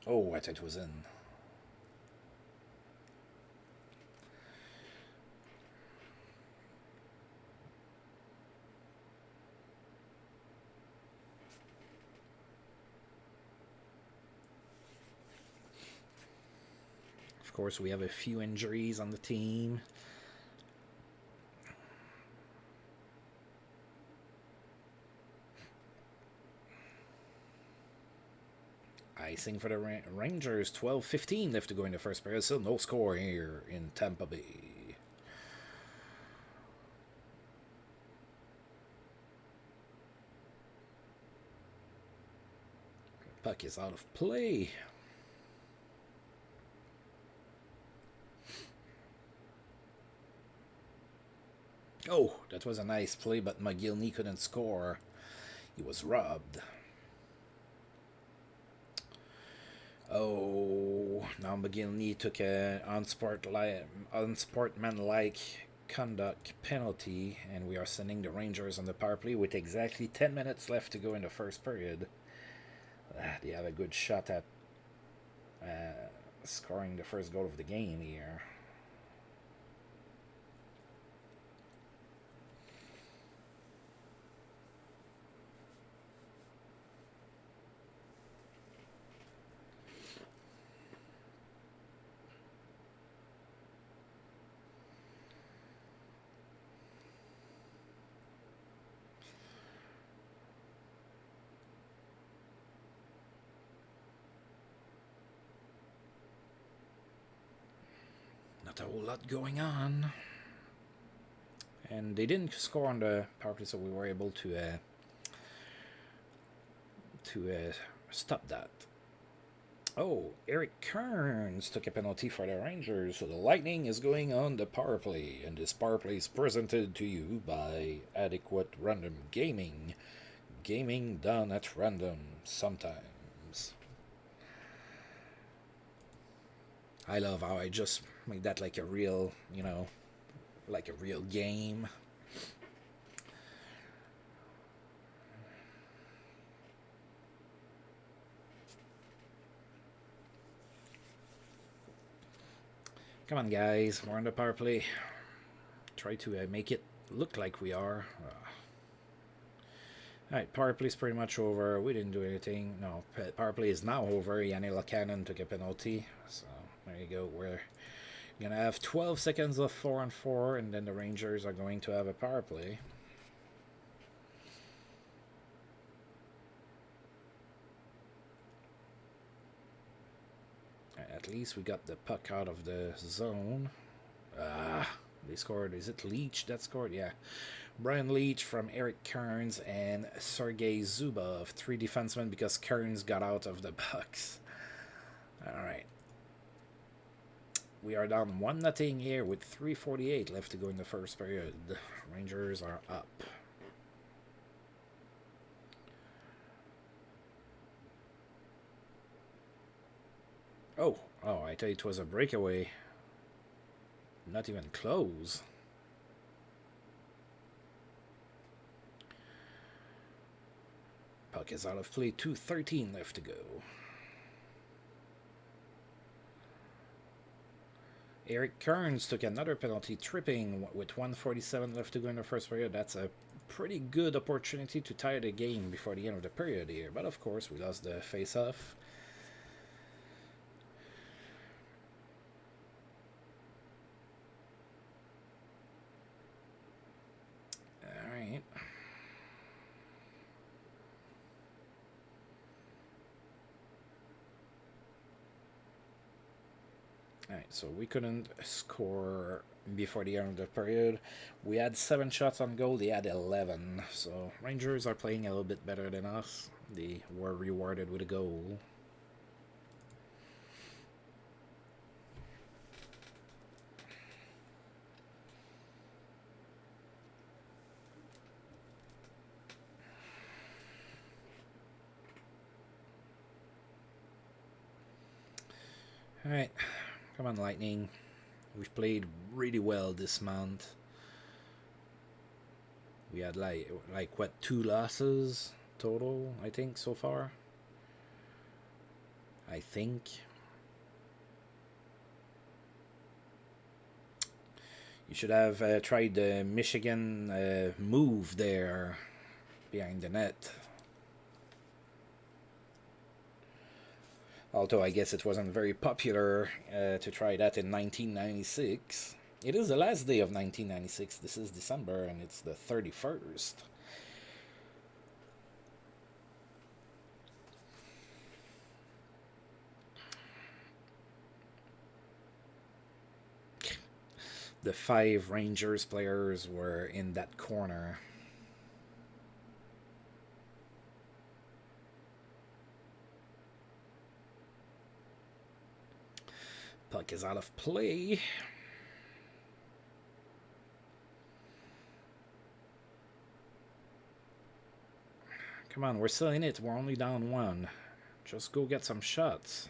Oh, I thought it was in. Of course, we have a few injuries on the team. Icing for the Rangers. 12-15 left to go in the first period. Still no score here in Tampa Bay. Puck is out of play. Oh, that was a nice play, but McGillney couldn't score. He was robbed. Oh, now McGillney took a unsportsmanlike conduct penalty, and we are sending the Rangers on the power play with exactly 10 minutes left to go in the first period. They have a good shot at scoring the first goal of the game here. Not a whole lot going on. And they didn't score on the power play, so we were able to stop that. Oh, Eric Kearns took a penalty for the Rangers, so the Lightning is going on the power play, and this power play is presented to you by Adequate Random Gaming. Gaming done at random sometimes. I love how I just make that like a real, like a real game. Come on, guys. We're on the power play. Try to make it look like we are. Alright, power play is pretty much over. We didn't do anything. No, power play is now over. Yanni Cannon took a penalty. So, there you go. We're going to have 12 seconds of 4-on-4, and then the Rangers are going to have a power play. At least we got the puck out of the zone. They scored. Is it Leach that scored? Yeah. Brian Leach from Eric Kearns and Sergei Zubov. 3 defensemen because Kearns got out of the box. Alright. We are down 1-0 here with 3:48 left to go in the first period. Rangers are up. Oh, I thought it was a breakaway. Not even close. Puck is out of play. 2:13 left to go. Eric Kearns took another penalty, tripping with 1:47 left to go in the first period. That's a pretty good opportunity to tie the game before the end of the period here. But of course, we lost the face-off. Alright. Alright, so we couldn't score before the end of the period. We had 7 shots on goal, they had 11. So Rangers are playing a little bit better than us. They were rewarded with a goal. Alright, come on Lightning. We've played really well this month. We had like what, 2 losses total, I think, so far. I think. You should have tried the Michigan move there behind the net. Although I guess it wasn't very popular to try that in 1996. It is the last day of 1996. This is December, and it's the 31st. The 5 Rangers players were in that corner. Puck is out of play. Come on, we're still in it. We're only down 1. Just go get some shots.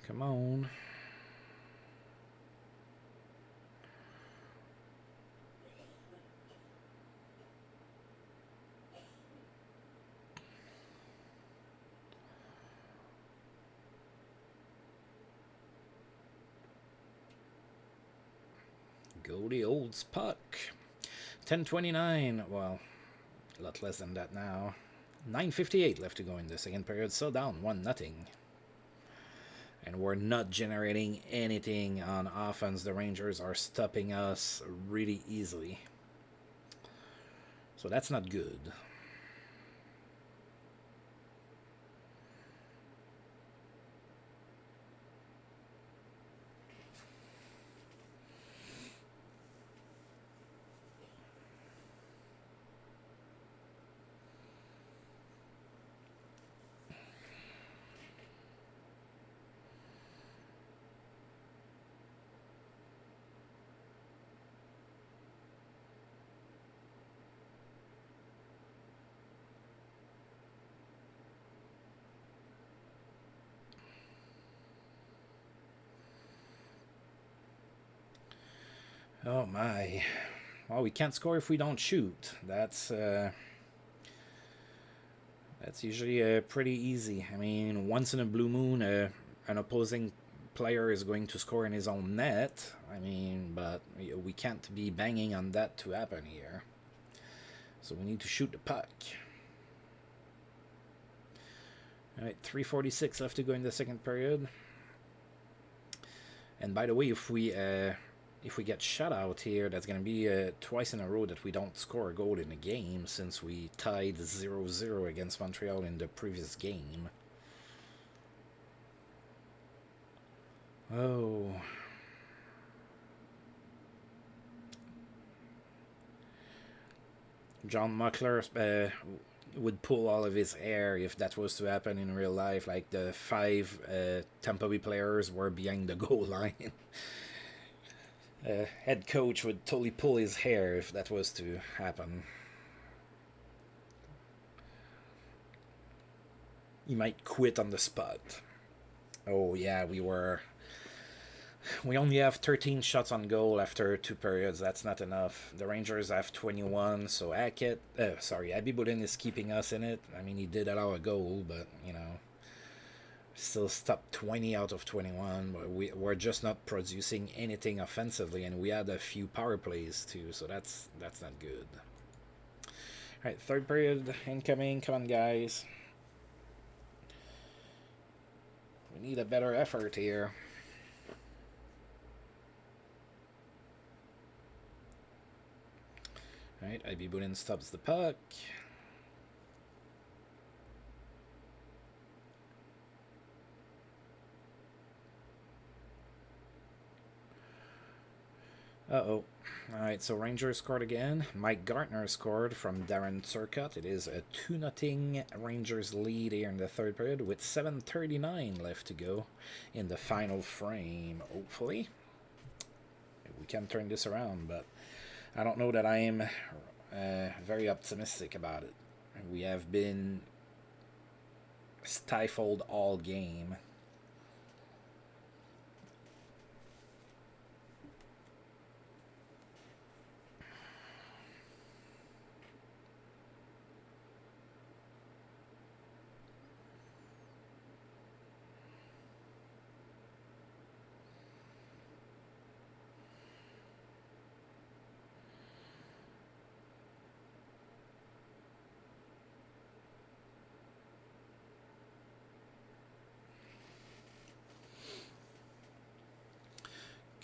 Come on. Go the Olds puck. 10:29. Well, a lot less than that now. 9:58 left to go in the second period. Still down 1-0. And we're not generating anything on offense. The Rangers are stopping us really easily. So that's not good. Oh my. Well, we can't score if we don't shoot. That's usually pretty easy. I mean, once in a blue moon, an opposing player is going to score in his own net. I mean, but we can't be banging on that to happen here. So we need to shoot the puck. All right, 3:46 left to go in the second period. And by the way, if we get shut out here, that's going to be twice in a row that we don't score a goal in a game, since we tied 0-0 against Montreal in the previous game. Oh. John Muckler would pull all of his hair if that was to happen in real life. Like the 5 Tampa Bay players were behind the goal line. Head coach would totally pull his hair if that was to happen. He might quit on the spot. Oh yeah, we only have 13 shots on goal after 2 periods. That's not enough. The Rangers have 21, so Abby Boudin is keeping us in it. I mean, he did allow a goal, but, still stopped 20 out of 21. But we're just not producing anything offensively, and we had a few power plays too, so that's not good. All right, third period incoming. Come on, guys. We need a better effort here. Alright, Ib Boudin stops the puck. Uh-oh. Alright, so Rangers scored again. Mike Gartner scored from Darren Turcotte. It is a 2-0 Rangers lead here in the third period with 7:39 left to go in the final frame. Hopefully, we can turn this around, but I don't know that I am very optimistic about it. We have been stifled all game.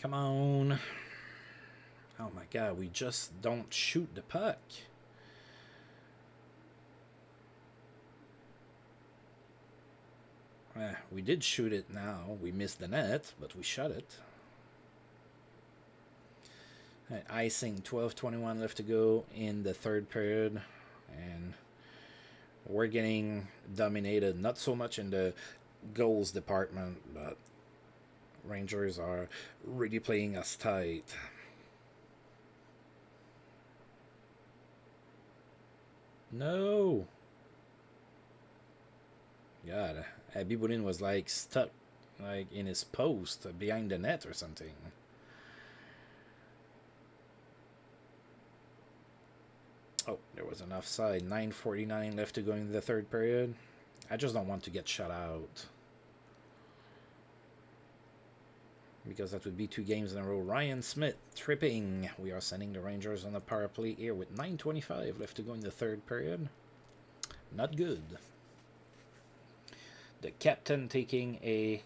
Come on. Oh my god, we just don't shoot the puck. We did shoot it now. We missed the net, but we shot it. Icing, 12:21 left to go in the third period. And we're getting dominated, not so much in the goals department, but Rangers are really playing us tight. No! God, Abibulin was like stuck like in his post behind the net or something. Oh, there was an offside. 9:49 left to go in the third period. I just don't want to get shut out. Because that would be 2 games in a row. Ryan Smith tripping. We are sending the Rangers on a power play here with 9:25 left to go in the third period. Not good. The captain taking a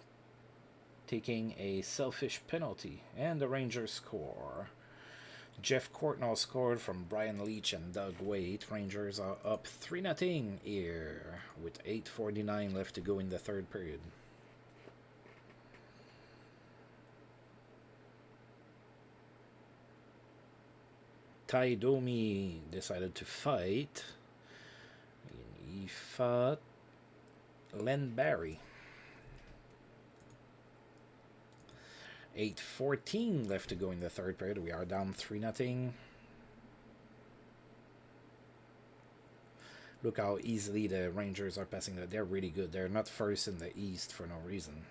selfish penalty, and the Rangers score. Jeff Courtnall scored from Brian Leach and Doug Waite. Rangers are up 3-0 here with 8:49 left to go in the third period. Ty Domi decided to fight. He fought Len Barry. 8:14 left to go in the third period. We are down 3-0. Look how easily the Rangers are passing. They're really good. They're not first in the East for no reason.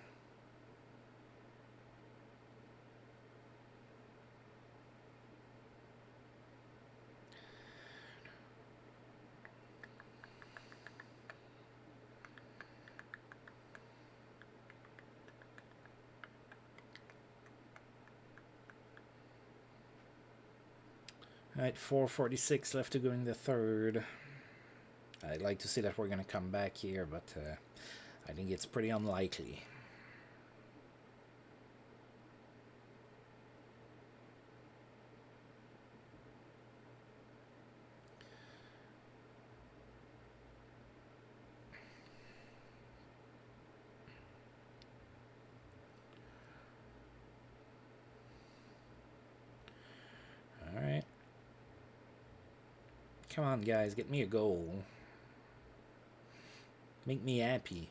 Alright, 4:46 left to go in the third. I'd like to see that we're going to come back here, but I think it's pretty unlikely. Alright. Come on, guys, get me a goal. Make me happy.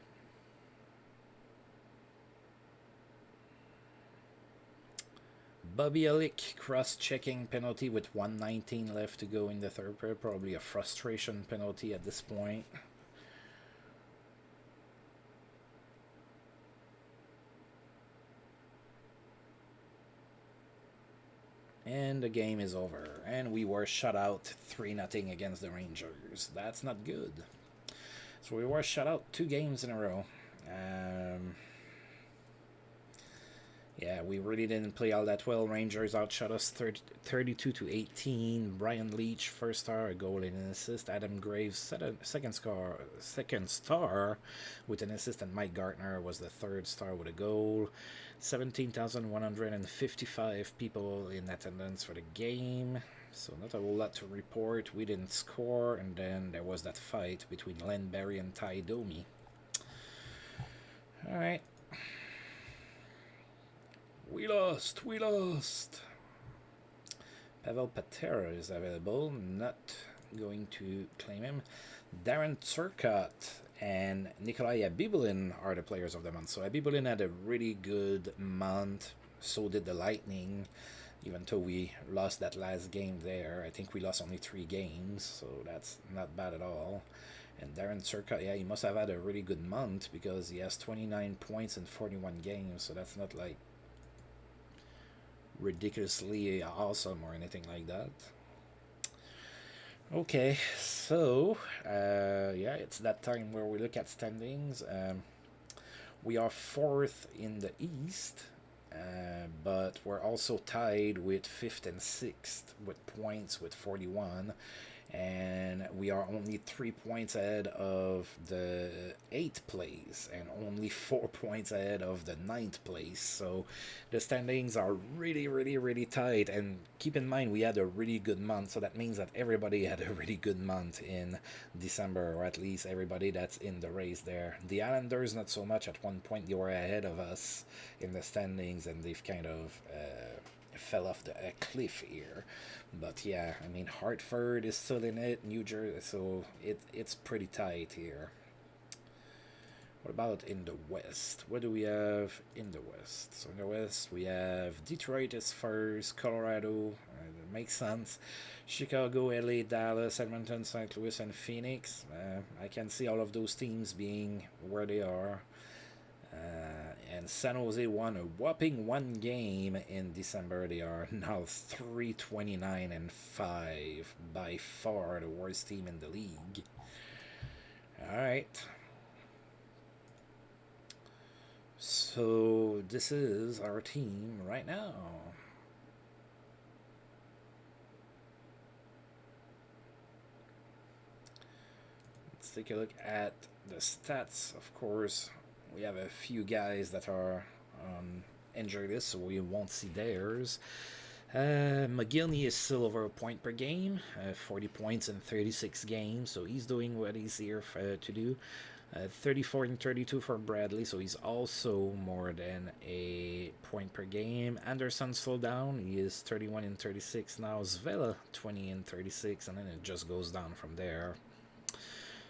Bobby Alick cross-checking penalty with 1:19 left to go in the third period. Probably a frustration penalty at this point. And the game is over. And we were shut out 3-0 against the Rangers. That's not good. So we were shut out 2 games in a row. Yeah, we really didn't play all that well. Rangers outshot us 32-18. Brian Leach, first star, a goal and an assist. Adam Graves, second star with an assist. And Mike Gartner was the third star with a goal. 17,155 people in attendance for the game. So not a whole lot to report. We didn't score. And then there was that fight between Len Barry and Ty Domi. Alright. We lost. Pavel Patera is available. Not going to claim him. Darren Turcotte and Nikolai Abibulin are the players of the month. So Abibulin had a really good month. So did the Lightning. Even though we lost that last game there. I think we lost only 3 games. So that's not bad at all. And Darren Turcotte, yeah, he must have had a really good month because he has 29 points in 41 games. So that's not like ridiculously awesome or anything like that. Okay, so yeah, it's that time where we look at standings. We are 4th in the East, but we're also tied with 5th and 6th with points with 41. And we are only 3 points ahead of the 8th place and only 4 points ahead of the 9th place. So the standings are really tight. And keep in mind, we had a really good month. So that means that everybody had a really good month in December, or at least everybody that's in the race there. The Islanders, not so much. At one point, they were ahead of us in the standings, and they've kind of fell off the cliff here. But yeah, I mean Hartford is still in it, New Jersey, so it's pretty tight here. What about in the West? What do we have in the West? So in the West, we have Detroit is first, Colorado, that makes sense. Chicago, LA, Dallas, Edmonton, St. Louis, and Phoenix. I can see all of those teams being where they are. And San Jose won a whopping one game in December. They are now 329-5, by far the worst team in the league. All right. So this is our team right now. Let's take a look at the stats. Of course, we have a few guys that are injured list, so we won't see theirs. McGillney is still over a point per game, 40 points in 36 games, so he's doing what he's here to do. 34 and 32 for Bradley, so he's also more than a point per game. Anderson's still down, he is 31 and 36 now. Zvela 20 and 36, and then it just goes down from there.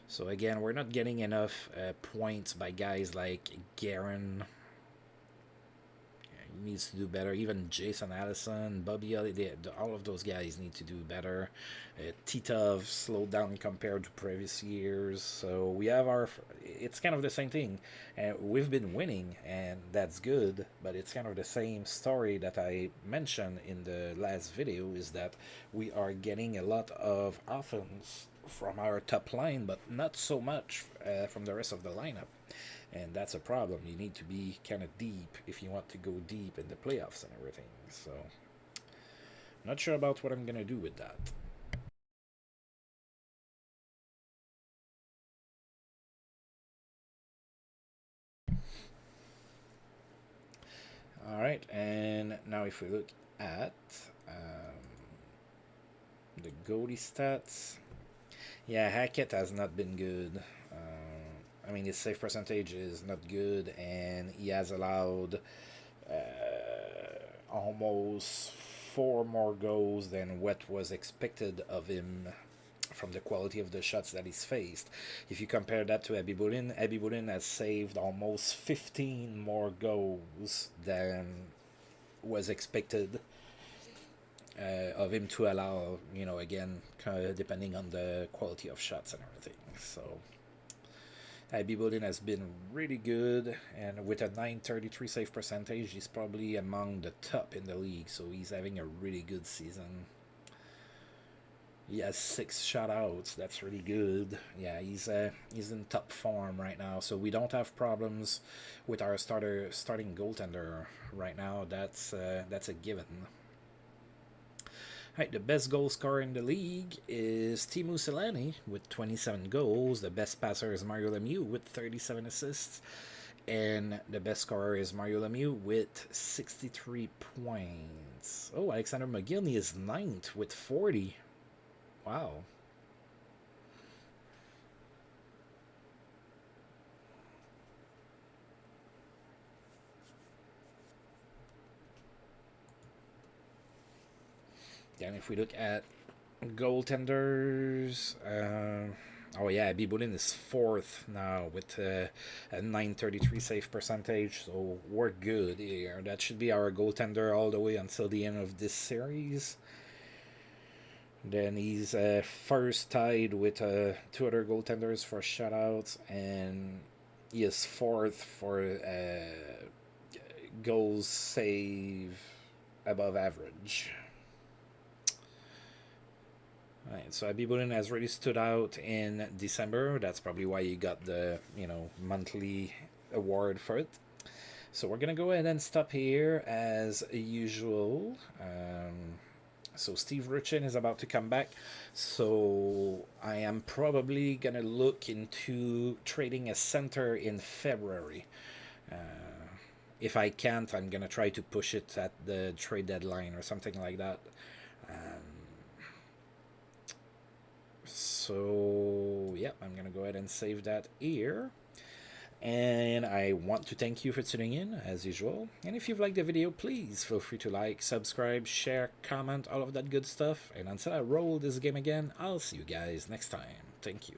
So again, we're not getting enough points by guys like Guerin. He needs to do better. Even Jason Allison, Bobby Elliott, all of those guys need to do better. Titov slowed down compared to previous years. So we have our. It's kind of the same thing. We've been winning, and that's good. But it's kind of the same story that I mentioned in the last video. Is that we are getting a lot of offense from our top line, but not so much from the rest of the lineup. And that's a problem. You need to be kind of deep if you want to go deep in the playoffs and everything. So, not sure about what I'm going to do with that. All right, and now if we look at the goalie stats, yeah, Hackett has not been good. I mean, his save percentage is not good, and he has allowed almost four more goals than what was expected of him from the quality of the shots that he's faced. If you compare that to Abby Boudin has saved almost 15 more goals than was expected of him to allow, again, kind of depending on the quality of shots and everything. So Abby Boudin has been really good, and with a 933 save percentage, he's probably among the top in the league, so he's having a really good season. He has 6 shutouts. That's really good. Yeah, he's in top form right now. So we don't have problems with our starting goaltender right now. That's a given. Right, the best goal scorer in the league is Teemu Selanne with 27 goals. The best passer is Mario Lemieux with 37 assists. And the best scorer is Mario Lemieux with 63 points. Oh, Alexander McGillney is 9th with 40. Wow. Then if we look at goaltenders, oh yeah, Abby Boudin is 4th now with a 933 save percentage, so we're good here. That should be our goaltender all the way until the end of this series. Then he's first tied with 2 other goaltenders for shutouts, and he is 4th for goals save above average. Right, so Abby Boudin has really stood out in December. That's probably why he got the monthly award for it. So we're gonna go ahead and stop here as usual. So Steve Richin is about to come back. So I am probably gonna look into trading a center in February. If I can't, I'm gonna try to push it at the trade deadline or something like that. So yeah, I'm gonna go ahead and save that here. And I want to thank you for tuning in, as usual. And if you've liked the video, please feel free to like, subscribe, share, comment, all of that good stuff. And until I roll this game again, I'll see you guys next time. Thank you.